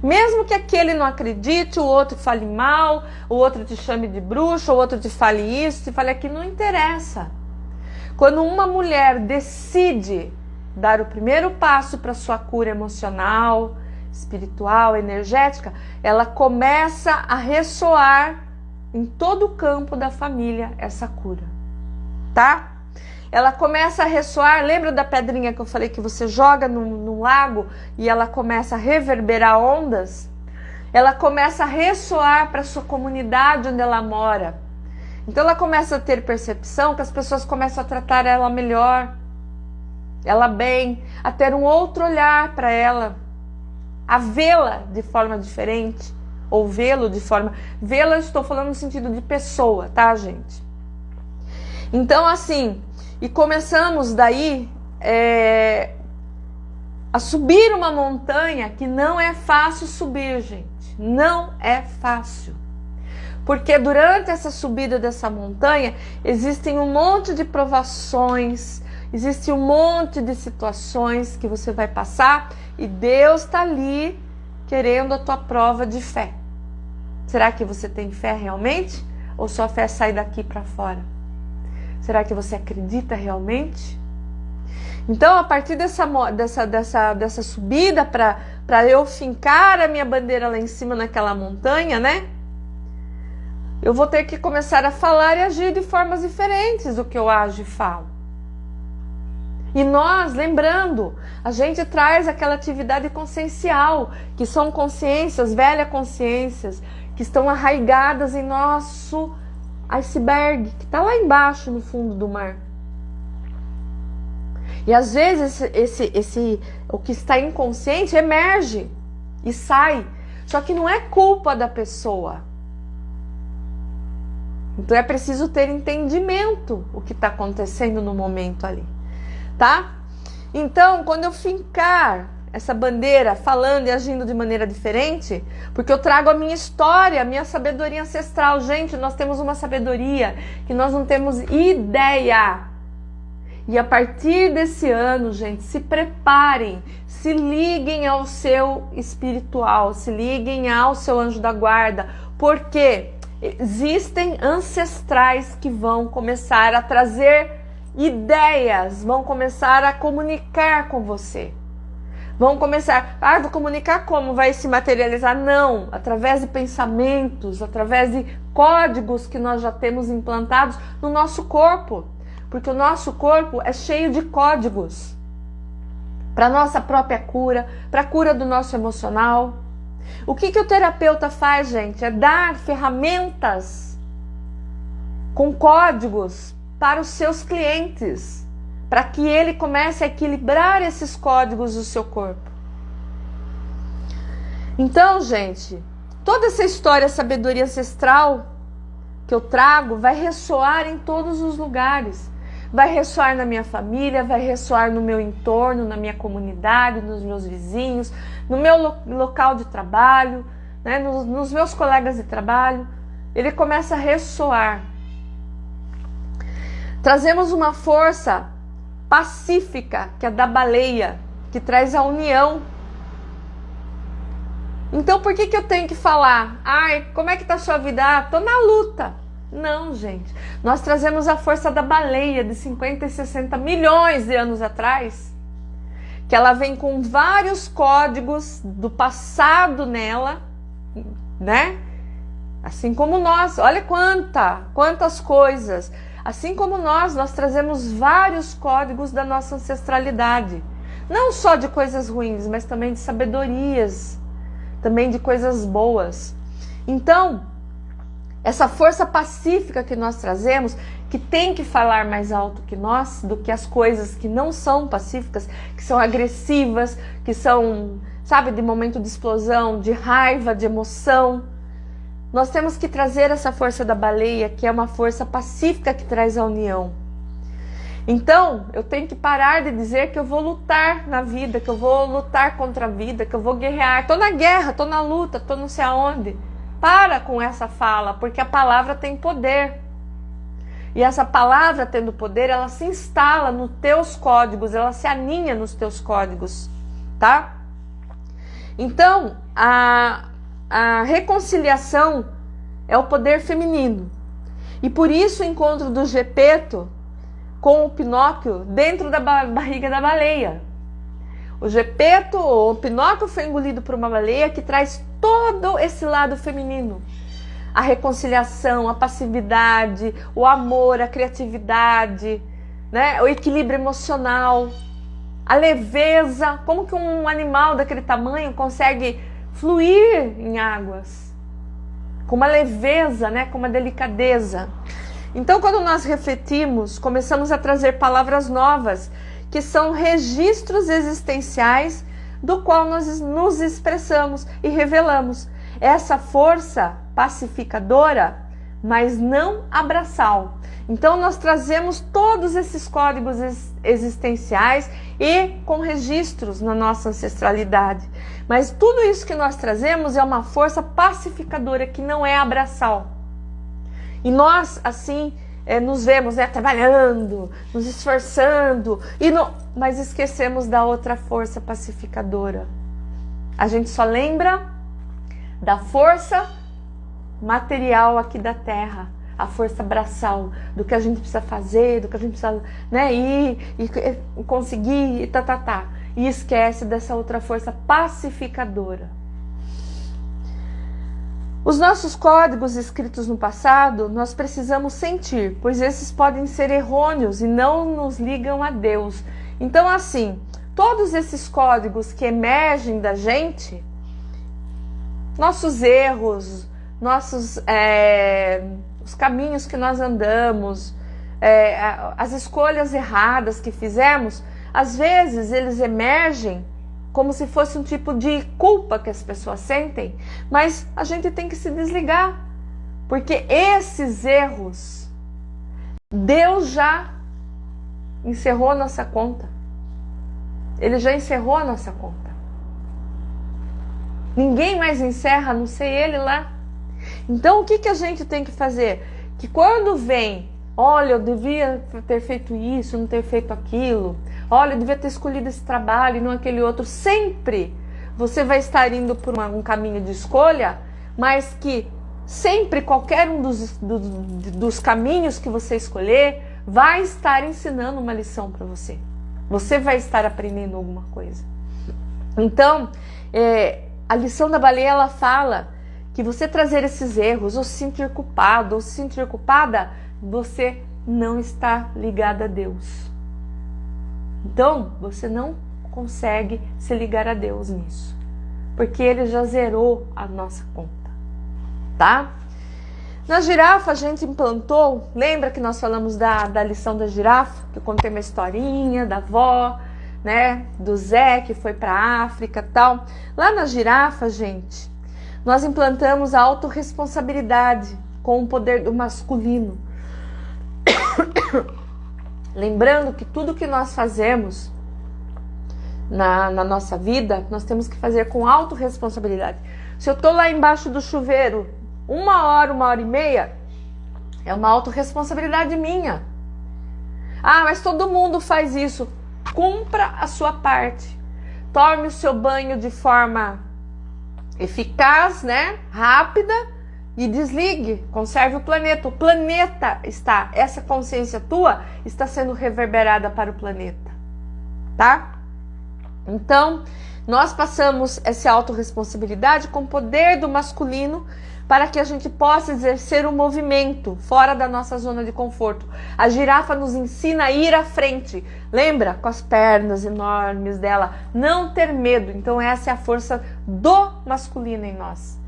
Mesmo que aquele não acredite, o outro fale mal, o outro te chame de bruxa, o outro te fale isso, te fale aquilo, não interessa. Quando uma mulher decide dar o primeiro passo para sua cura emocional, espiritual, energética, ela começa a ressoar em todo o campo da família essa cura, tá? Ela começa a ressoar, lembra da pedrinha que eu falei que você joga no lago e ela começa a reverberar ondas? Ela começa a ressoar para a sua comunidade onde ela mora. Então ela começa a ter percepção que as pessoas começam a tratar ela melhor, ela bem, a ter um outro olhar para ela, a vê-la de forma diferente, ou vê-lo de forma... Vê-la, estou falando no sentido de pessoa, tá, gente? Então, assim, e começamos daí a subir uma montanha que não é fácil subir, gente. Não é fácil. Porque durante essa subida dessa montanha, existem um monte de provações, existe um monte de situações que você vai passar e Deus está ali querendo a tua prova de fé. Será que você tem fé realmente? Ou sua fé sai daqui para fora? Será que você acredita realmente? Então, a partir dessa subida para eu fincar a minha bandeira lá em cima naquela montanha, né? Eu vou ter que começar a falar e agir de formas diferentes do que eu ajo e falo. E nós, lembrando, a gente traz aquela atividade consciencial, que são consciências, velhas consciências, que estão arraigadas em nosso iceberg, que está lá embaixo no fundo do mar. E às vezes o que está inconsciente emerge e sai. Só que não é culpa da pessoa. Então é preciso ter entendimento o que está acontecendo no momento ali, tá? Então, quando eu fincar essa bandeira falando e agindo de maneira diferente, porque eu trago a minha história, a minha sabedoria ancestral. Gente, nós temos uma sabedoria que nós não temos ideia. E a partir desse ano, gente, se preparem, se liguem ao seu espiritual, se liguem ao seu anjo da guarda, porque existem ancestrais que vão começar a trazer ideias, vão começar a comunicar com você. Vão começar, vou comunicar como? Vai se materializar? Não, através de pensamentos, através de códigos que nós já temos implantados no nosso corpo. Porque o nosso corpo é cheio de códigos para a nossa própria cura, para a cura do nosso emocional. O que o terapeuta faz, gente? É dar ferramentas com códigos para os seus clientes, para que ele comece a equilibrar esses códigos do seu corpo. Então, gente, toda essa história, sabedoria ancestral que eu trago vai ressoar em todos os lugares. Vai ressoar na minha família, vai ressoar no meu entorno, na minha comunidade, nos meus vizinhos, no meu local de trabalho, né, nos meus colegas de trabalho. Ele começa a ressoar. Trazemos uma força pacífica, que é da baleia, que traz a união. Então, por que eu tenho que falar? Ai, como é que tá a sua vida? Tô na luta. Não, gente. Nós trazemos a força da baleia de 50 e 60 milhões de anos atrás, que ela vem com vários códigos do passado nela, né? Assim como nós, olha quantas coisas. Assim como nós trazemos vários códigos da nossa ancestralidade. Não só de coisas ruins, mas também de sabedorias, também de coisas boas. Então, essa força pacífica que nós trazemos, que tem que falar mais alto que nós, do que as coisas que não são pacíficas, que são agressivas, que são, sabe, de momento de explosão, de raiva, de emoção. Nós temos que trazer essa força da baleia, que é uma força pacífica que traz a união. Então, eu tenho que parar de dizer que eu vou lutar na vida, que eu vou lutar contra a vida, que eu vou guerrear. Estou na guerra, estou na luta, estou não sei aonde. Para com essa fala, porque a palavra tem poder. E essa palavra tendo poder, ela se instala nos teus códigos, ela se aninha nos teus códigos, tá? Então, a reconciliação é o poder feminino. E por isso o encontro do Gepeto com o Pinóquio dentro da barriga da baleia. O Gepeto, o Pinóquio, foi engolido por uma baleia que traz todo esse lado feminino. A reconciliação, a passividade, o amor, a criatividade, né? O equilíbrio emocional, a leveza. Como que um animal daquele tamanho consegue fluir em águas com uma leveza, né, com uma delicadeza. Então, quando nós refletimos, começamos a trazer palavras novas, que são registros existenciais do qual nós nos expressamos e revelamos. Essa força pacificadora, mas não abraçal. Então, nós trazemos todos esses códigos existenciais e com registros na nossa ancestralidade. Mas tudo isso que nós trazemos é uma força pacificadora que não é abraçal. E nós, assim, nos vemos, né, trabalhando, nos esforçando, mas esquecemos da outra força pacificadora. A gente só lembra da força material aqui da Terra, a força braçal, do que a gente precisa fazer, do que a gente precisa, né, ir e conseguir, e tá. E esquece dessa outra força pacificadora. Os nossos códigos escritos no passado, nós precisamos sentir, pois esses podem ser errôneos e não nos ligam a Deus. Então, assim, todos esses códigos que emergem da gente, nossos erros, os caminhos que nós andamos, as escolhas erradas que fizemos, às vezes eles emergem como se fosse um tipo de culpa que as pessoas sentem, mas a gente tem que se desligar, porque esses erros, Deus já encerrou a nossa conta. Ele já encerrou a nossa conta. Ninguém mais encerra, a não ser Ele lá. Então, o que a gente tem que fazer? Que quando vem, olha, eu devia ter feito isso, não ter feito aquilo, olha, eu devia ter escolhido esse trabalho e não aquele outro, sempre você vai estar indo por um caminho de escolha, mas que sempre qualquer um dos caminhos que você escolher vai estar ensinando uma lição para você. Você vai estar aprendendo alguma coisa. Então, a lição da baleia, ela fala que você trazer esses erros, ou se sentir culpado, ou se sentir culpada, você não está ligado a Deus. Então, você não consegue se ligar a Deus nisso, porque Ele já zerou a nossa conta, tá? Na girafa a gente implantou, lembra que nós falamos da lição da girafa? Que eu contei uma historinha da avó, né, do Zé que foi para a África e tal. Lá na girafa, gente, nós implantamos a autorresponsabilidade com o poder do masculino. Lembrando que tudo que nós fazemos na nossa vida, nós temos que fazer com autorresponsabilidade. Se eu estou lá embaixo do chuveiro 1 hora, 1h30, é uma autorresponsabilidade minha. Ah, mas todo mundo faz isso. Cumpra a sua parte. Tome o seu banho de forma eficaz, né? Rápida, e desligue, conserve o planeta. O planeta está, essa consciência tua está sendo reverberada para o planeta, tá? Então, nós passamos essa autorresponsabilidade com o poder do masculino para que a gente possa exercer um movimento fora da nossa zona de conforto. A girafa nos ensina a ir à frente. Lembra? Com as pernas enormes dela. Não ter medo. Então essa é a força do masculino em nós.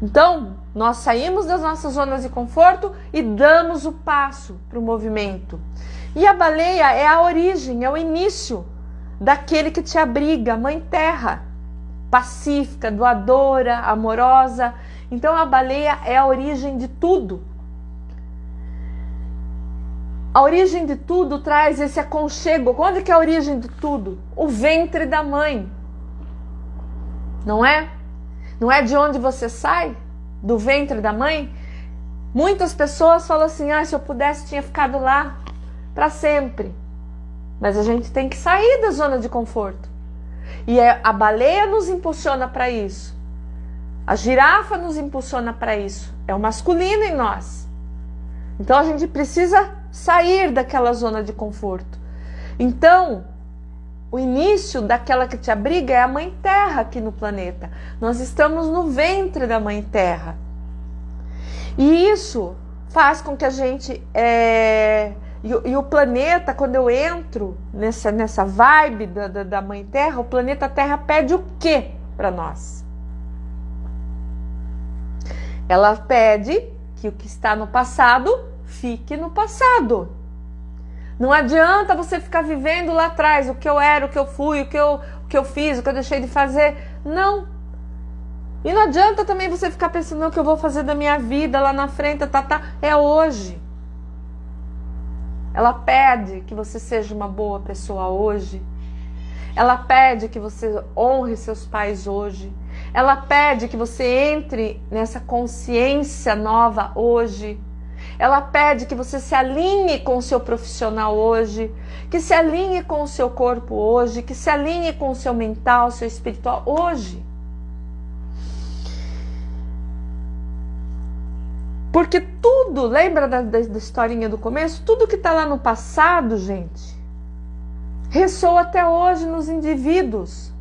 Então, nós saímos das nossas zonas de conforto e damos o passo para o movimento. E a baleia é a origem, é o início daquele que te abriga, Mãe Terra. Pacífica, doadora, amorosa. Então a baleia é a origem de tudo. A origem de tudo traz esse aconchego. Onde que é a origem de tudo? O ventre da mãe. Não é? Não é de onde você sai? Do ventre da mãe? Muitas pessoas falam assim, se eu pudesse tinha ficado lá para sempre. Mas a gente tem que sair da zona de conforto. E a baleia nos impulsiona para isso. A girafa nos impulsiona para isso. É o masculino em nós. Então a gente precisa sair daquela zona de conforto. Então, o início daquela que te abriga é a Mãe Terra aqui no planeta. Nós estamos no ventre da Mãe Terra. E isso faz com que a gente... E o planeta, quando eu entro nessa vibe da Mãe Terra, o planeta Terra pede o quê para nós? Ela pede que o que está no passado fique no passado. Não adianta você ficar vivendo lá atrás, o que eu era, o que eu fui, o que eu fiz, o que eu deixei de fazer. Não. E não adianta também você ficar pensando o que eu vou fazer da minha vida lá na frente, é hoje. Ela pede que você seja uma boa pessoa hoje. Ela pede que você honre seus pais hoje. Ela pede que você entre nessa consciência nova hoje. Ela pede que você se alinhe com o seu profissional hoje, que se alinhe com o seu corpo hoje, que se alinhe com o seu mental, o seu espiritual hoje. Porque tudo, lembra da historinha do começo? Tudo que está lá no passado, gente, ressoa até hoje nos indivíduos.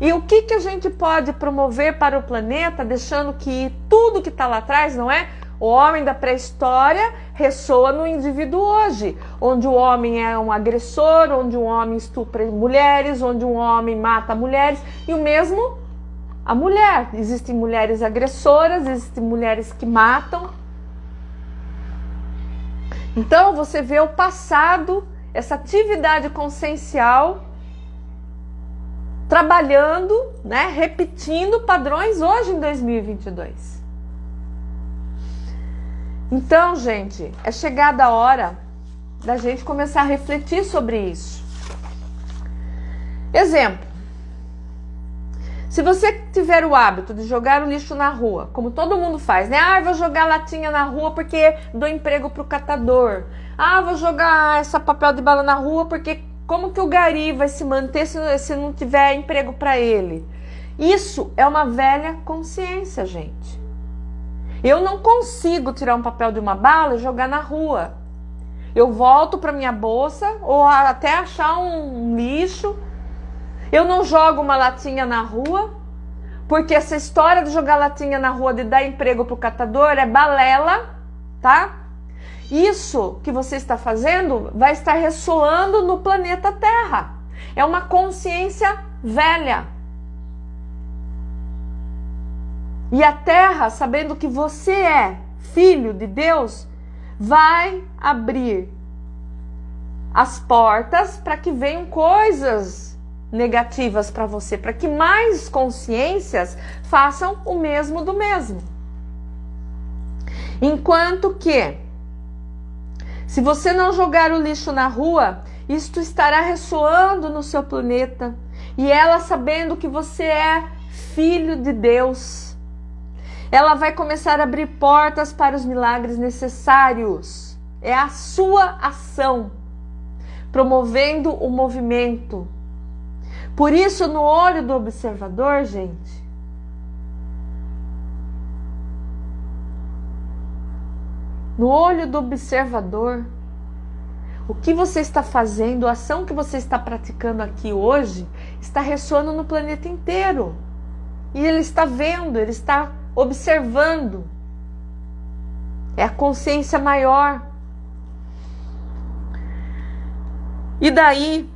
E o que a gente pode promover para o planeta, deixando que tudo que está lá atrás, não é? O homem da pré-história ressoa no indivíduo hoje, onde o homem é um agressor, onde um homem estupra mulheres, onde um homem mata mulheres, e o mesmo a mulher. Existem mulheres agressoras, existem mulheres que matam. Então você vê o passado, essa atividade consciencial, trabalhando, né, repetindo padrões hoje em 2022. Então, gente, é chegada a hora da gente começar a refletir sobre isso. Exemplo. Se você tiver o hábito de jogar o lixo na rua, como todo mundo faz, né? Vou jogar latinha na rua porque dou emprego pro catador. Vou jogar essa papel de bala na rua porque como que o gari vai se manter se não tiver emprego para ele? Isso é uma velha consciência, gente. Eu não consigo tirar um papel de uma bala e jogar na rua. Eu volto para minha bolsa ou até achar um lixo. Eu não jogo uma latinha na rua, porque essa história de jogar latinha na rua, de dar emprego para o catador, é balela, tá? Isso que você está fazendo vai estar ressoando no planeta Terra. É uma consciência velha. E a Terra, sabendo que você é filho de Deus, vai abrir as portas para que venham coisas negativas para você, para que mais consciências façam o mesmo do mesmo. Enquanto que, se você não jogar o lixo na rua, isto estará ressoando no seu planeta, e ela, sabendo que você é filho de Deus, ela vai começar a abrir portas para os milagres necessários. É a sua ação, promovendo o movimento. Por isso, no olho do observador, gente, no olho do observador. O que você está fazendo, a ação que você está praticando aqui hoje, está ressoando no planeta inteiro. E ele está vendo, ele está observando. É a consciência maior. E daí,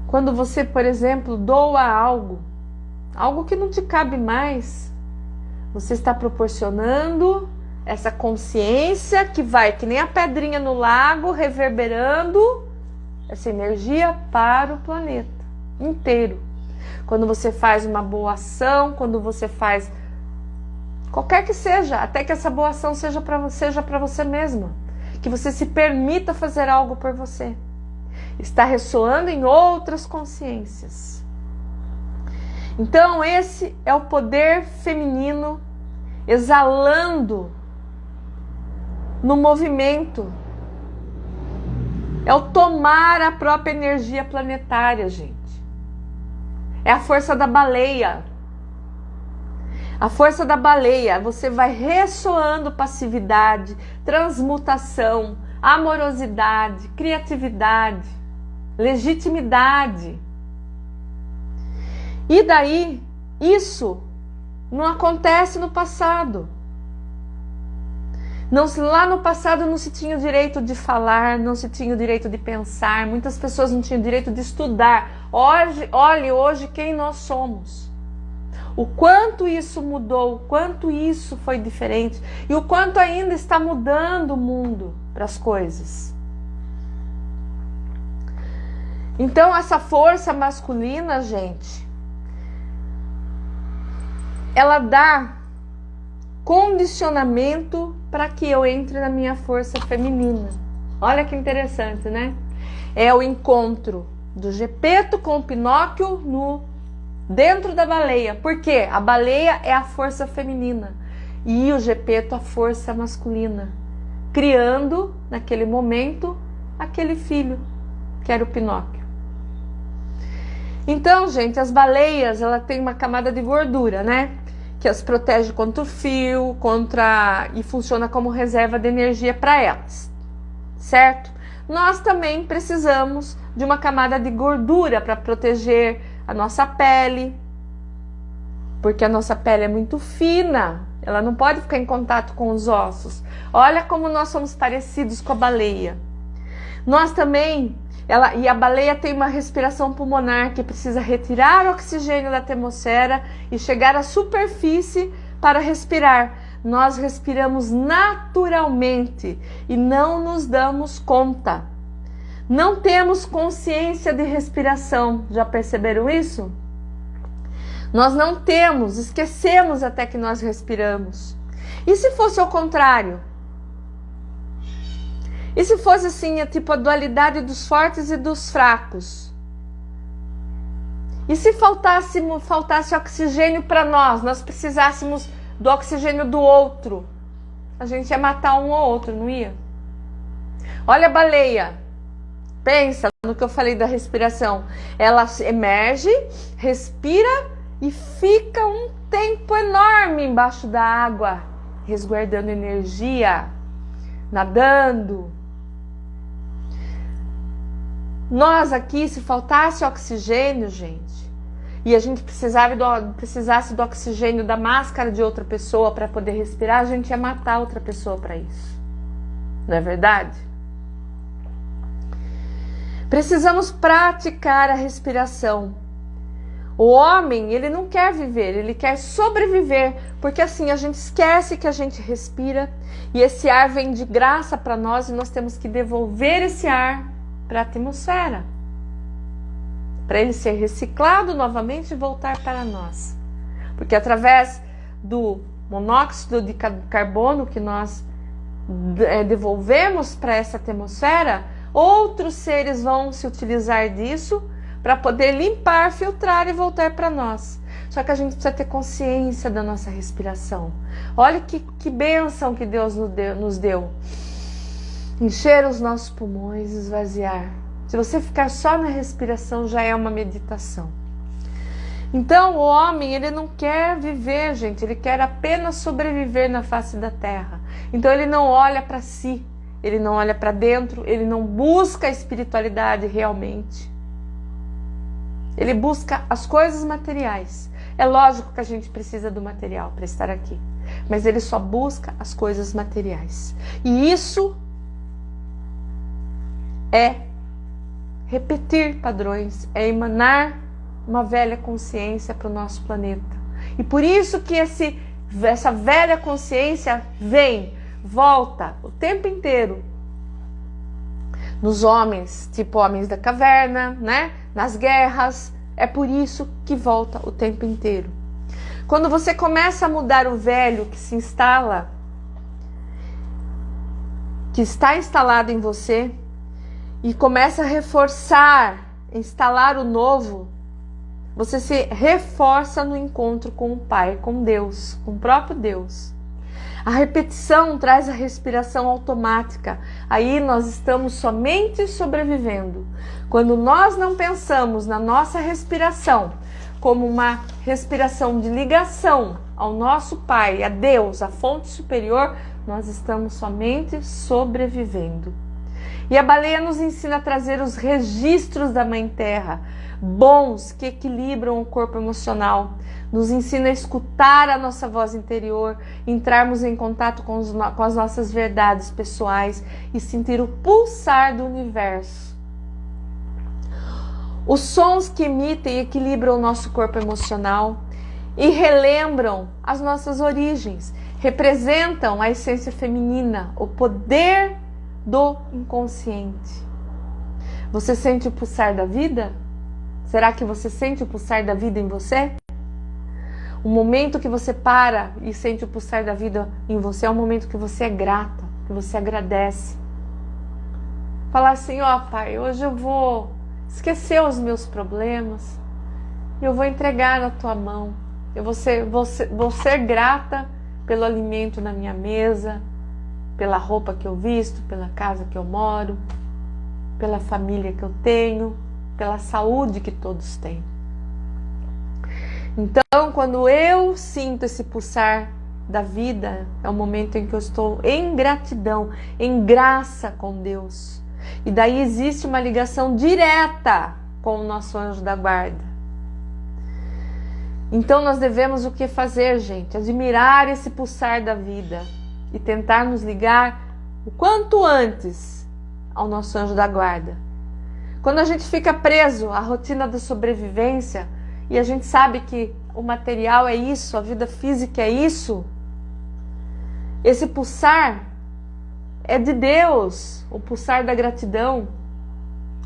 quando você, por exemplo, doa algo que não te cabe mais, você está proporcionando essa consciência que vai, que nem a pedrinha no lago, reverberando essa energia para o planeta inteiro. Quando você faz uma boa ação, quando você faz qualquer que seja, até que essa boa ação seja para você mesma, que você se permita fazer algo por você, está ressoando em outras consciências. Então esse é o poder feminino exalando no movimento. É o tomar a própria energia planetária, gente. É a força da baleia. A força da baleia, você vai ressoando passividade, transmutação, amorosidade, criatividade, legitimidade. E daí, isso não acontece no passado. Lá no passado não se tinha o direito de falar, não se tinha o direito de pensar, muitas pessoas não tinham o direito de estudar. Olhe hoje quem nós somos. O quanto isso mudou, o quanto isso foi diferente e o quanto ainda está mudando o mundo para as coisas. Então essa força masculina, gente, ela dá condicionamento para que eu entre na minha força feminina. Olha que interessante, né? É o encontro do Gepeto com o Pinóquio dentro da baleia. Por quê? A baleia é a força feminina e o Gepeto a força masculina, criando naquele momento aquele filho que era o Pinóquio. Então, gente, as baleias, ela tem uma camada de gordura, né? Que as protege contra o frio, e funciona como reserva de energia para elas, certo? Nós também precisamos de uma camada de gordura para proteger a nossa pele, porque a nossa pele é muito fina, ela não pode ficar em contato com os ossos. Olha como nós somos parecidos com a baleia. Nós também, e a baleia tem uma respiração pulmonar que precisa retirar o oxigênio da atmosfera e chegar à superfície para respirar. Nós respiramos naturalmente e não nos damos conta. Não temos consciência de respiração. Já perceberam isso? Nós não temos, esquecemos até que nós respiramos. E se fosse ao contrário? E se fosse assim, tipo a dualidade dos fortes e dos fracos? E se faltasse oxigênio para nós precisássemos do oxigênio do outro? A gente ia matar um ou outro, não ia? Olha a baleia. Pensa no que eu falei da respiração. Ela emerge, respira e fica um tempo enorme embaixo da água, resguardando energia, nadando. Nós aqui, se faltasse oxigênio, gente, e a gente precisasse do oxigênio da máscara de outra pessoa para poder respirar, a gente ia matar outra pessoa para isso. Não é verdade? Precisamos praticar a respiração. O homem, ele não quer viver, ele quer sobreviver, porque assim a gente esquece que a gente respira e esse ar vem de graça para nós e nós temos que devolver esse ar para a atmosfera, para ele ser reciclado novamente e voltar para nós. Porque através do monóxido de carbono que nós devolvemos para essa atmosfera, outros seres vão se utilizar disso para poder limpar, filtrar e voltar para nós. Só que a gente precisa ter consciência da nossa respiração. Olha que bênção que Deus nos deu. Encher os nossos pulmões, esvaziar. Se você ficar só na respiração, já é uma meditação. Então o homem, ele não quer viver, gente, ele quer apenas sobreviver na face da terra. Então ele não olha para si, ele não olha para dentro, ele não busca a espiritualidade realmente. Ele busca as coisas materiais. É lógico que a gente precisa do material para estar aqui, mas ele só busca as coisas materiais. E isso é repetir padrões, é emanar uma velha consciência para o nosso planeta. E por isso que essa velha consciência vem, volta o tempo inteiro nos homens, tipo homens da caverna, né? Nas guerras. É por isso que volta o tempo inteiro. Quando você começa a mudar o velho que se instala, que está instalado em você, e começa a reforçar, instalar o novo, você se reforça no encontro com o Pai, com Deus, com o próprio Deus. A repetição traz a respiração automática. Aí nós estamos somente sobrevivendo. Quando nós não pensamos na nossa respiração como uma respiração de ligação ao nosso Pai, a Deus, a fonte superior, nós estamos somente sobrevivendo. E a baleia nos ensina a trazer os registros da Mãe Terra, bons, que equilibram o corpo emocional. Nos ensina a escutar a nossa voz interior, entrarmos em contato com as nossas verdades pessoais e sentir o pulsar do universo. Os sons que emitem equilibram o nosso corpo emocional e relembram as nossas origens, representam a essência feminina, o poder do inconsciente. Você sente o pulsar da vida? Será que você sente o pulsar da vida em você? O momento que você para e sente o pulsar da vida em você é um momento que você é grata, que você agradece. Falar assim, ó Pai, hoje eu vou esquecer os meus problemas e eu vou entregar na Tua mão. Eu vou ser grata pelo alimento na minha mesa, pela roupa que eu visto, pela casa que eu moro, pela família que eu tenho, pela saúde que todos têm. Então, quando eu sinto esse pulsar da vida, é o momento em que eu estou em gratidão, em graça com Deus. E daí existe uma ligação direta com o nosso anjo da guarda. Então nós devemos o que fazer, gente? Admirar esse pulsar da vida e tentar nos ligar o quanto antes ao nosso anjo da guarda. Quando a gente fica preso à rotina da sobrevivência e a gente sabe que o material é isso, a vida física é isso, esse pulsar é de Deus, o pulsar da gratidão,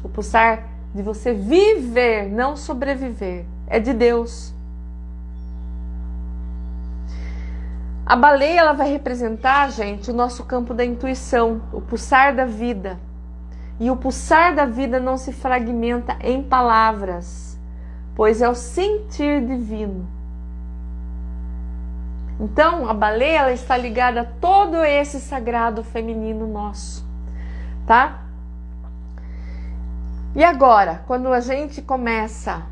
o pulsar de você viver, não sobreviver, é de Deus. A baleia, ela vai representar, gente, o nosso campo da intuição, o pulsar da vida. E o pulsar da vida não se fragmenta em palavras, pois é o sentir divino. Então, a baleia, ela está ligada a todo esse sagrado feminino nosso, tá? E agora, quando a gente começa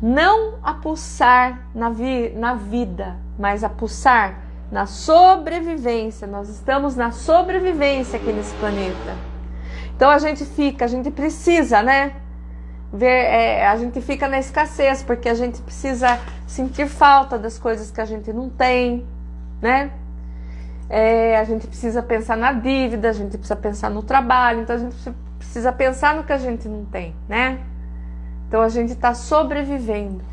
não a pulsar na vida, mas a pulsar na sobrevivência, nós estamos na sobrevivência aqui nesse planeta. Então a gente precisa, né? A gente fica na escassez, porque a gente precisa sentir falta das coisas que a gente não tem, né? A gente precisa pensar na dívida, a gente precisa pensar no trabalho, então a gente precisa pensar no que a gente não tem, né? Então a gente está sobrevivendo.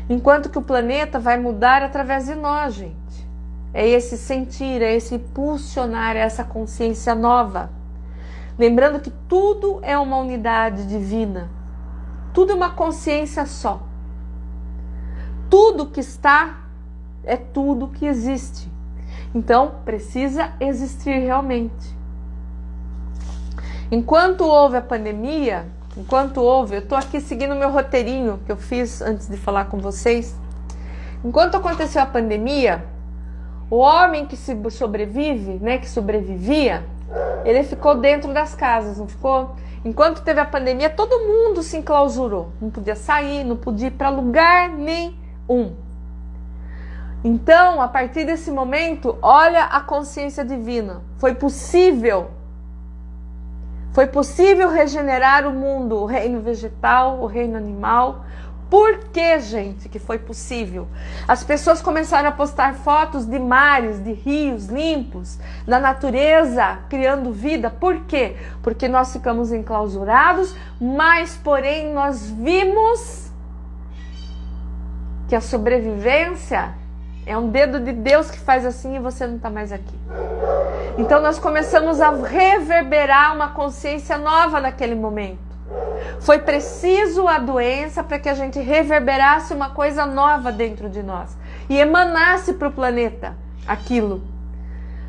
Enquanto que o planeta vai mudar através de nós, gente. É esse sentir, é esse impulsionar, é essa consciência nova. Lembrando que tudo é uma unidade divina. Tudo é uma consciência só. Tudo que está é tudo que existe. Então, precisa existir realmente. Enquanto houve a pandemia, eu estou aqui seguindo o meu roteirinho que eu fiz antes de falar com vocês. Enquanto aconteceu a pandemia, o homem que sobrevive, né, que sobrevivia, Ele ficou dentro das casas, não ficou? Enquanto teve a pandemia, todo mundo se enclausurou. Não podia sair, não podia ir para lugar nenhum. Então, a partir desse momento, olha a consciência divina. Foi possível regenerar o mundo, o reino vegetal, o reino animal. Por que, gente, que foi possível? As pessoas começaram a postar fotos de mares, de rios limpos, da natureza criando vida. Por quê? Porque nós ficamos enclausurados, mas, porém, nós vimos que a sobrevivência é um dedo de Deus que faz assim e você não está mais aqui. Então nós começamos a reverberar uma consciência nova naquele momento. Foi preciso a doença para que a gente reverberasse uma coisa nova dentro de nós e emanasse para o planeta aquilo.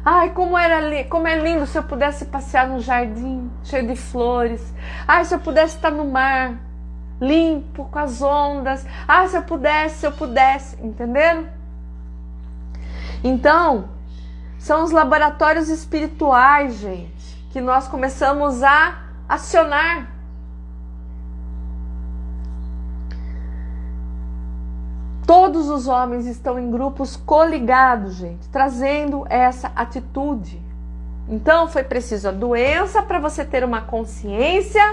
Ai, como é lindo se eu pudesse passear num jardim cheio de flores. Ai, se eu pudesse estar no mar limpo, com as ondas. Ai, se eu pudesse, entenderam? Então, são os laboratórios espirituais, gente, que nós começamos a acionar. Todos os homens estão em grupos coligados, gente, trazendo essa atitude. Então, foi preciso a doença para você ter uma consciência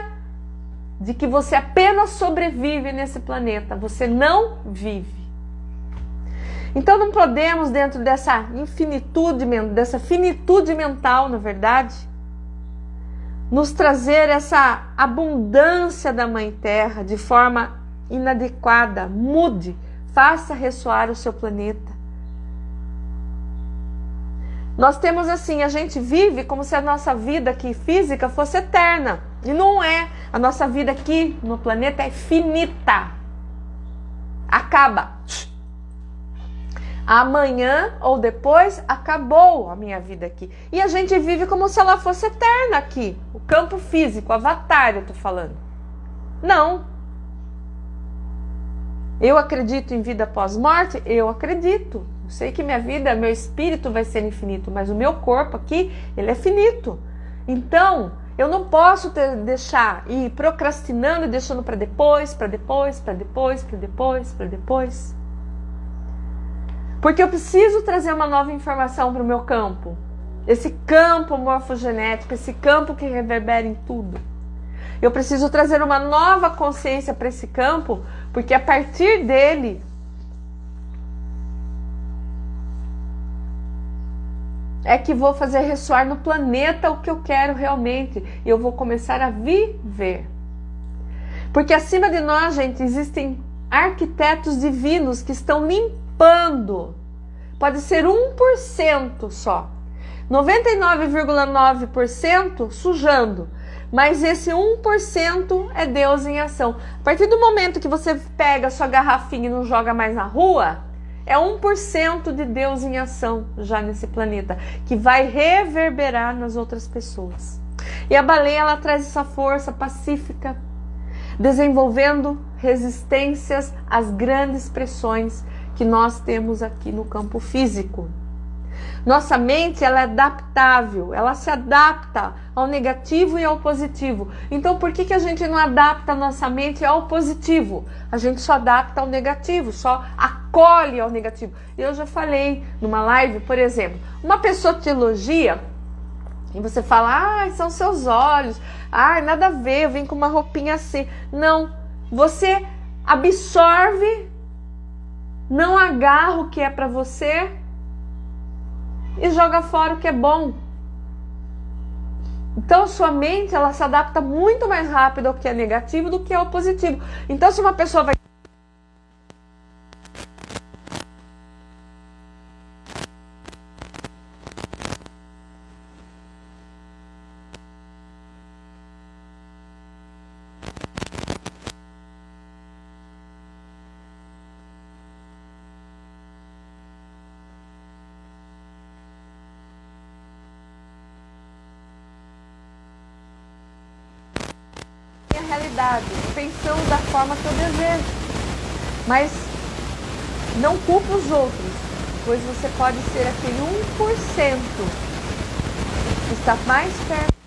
de que você apenas sobrevive nesse planeta, você não vive. Então não podemos, dentro dessa finitude mental, na verdade, nos trazer essa abundância da Mãe Terra de forma inadequada. Mude, faça ressoar o seu planeta. Nós temos assim, a gente vive como se a nossa vida aqui física fosse eterna. E não é. A nossa vida aqui no planeta é finita. Acaba. Amanhã ou depois acabou a minha vida aqui. E a gente vive como se ela fosse eterna aqui. O campo físico, o avatar, eu tô falando. Não. Eu acredito em vida pós-morte? Eu acredito. Eu sei que minha vida, meu espírito vai ser infinito, mas o meu corpo aqui, ele é finito. Então, eu não posso deixar ir procrastinando e deixando para depois. Porque eu preciso trazer uma nova informação para o meu campo. Esse campo morfogenético, esse campo que reverbera em tudo. Eu preciso trazer uma nova consciência para esse campo, porque a partir dele é que vou fazer ressoar no planeta o que eu quero realmente. E eu vou começar a viver. Porque acima de nós, gente, existem arquitetos divinos que estão limpando. Pode ser 1% só. 99,9% sujando. Mas esse 1% é Deus em ação. A partir do momento que você pega a sua garrafinha e não joga mais na rua, é 1% de Deus em ação já nesse planeta, que vai reverberar nas outras pessoas. E a baleia, ela traz essa força pacífica, desenvolvendo resistências às grandes pressões que nós temos aqui no campo físico. Nossa mente, ela é adaptável, ela se adapta ao negativo e ao positivo. Então, por que a gente não adapta a nossa mente ao positivo? A gente só adapta ao negativo, só acolhe ao negativo. Eu já falei numa live, por exemplo, uma pessoa te elogia e você fala, são seus olhos, nada a ver, eu vim com uma roupinha assim. Não, você absorve, não agarra o que é para você e joga fora o que é bom. Então sua mente, ela se adapta muito mais rápido ao que é negativo do que ao positivo. Então se uma pessoa vai realidade, pensando da forma que eu desejo. Mas não culpe os outros, pois você pode ser aquele 1% que está mais perto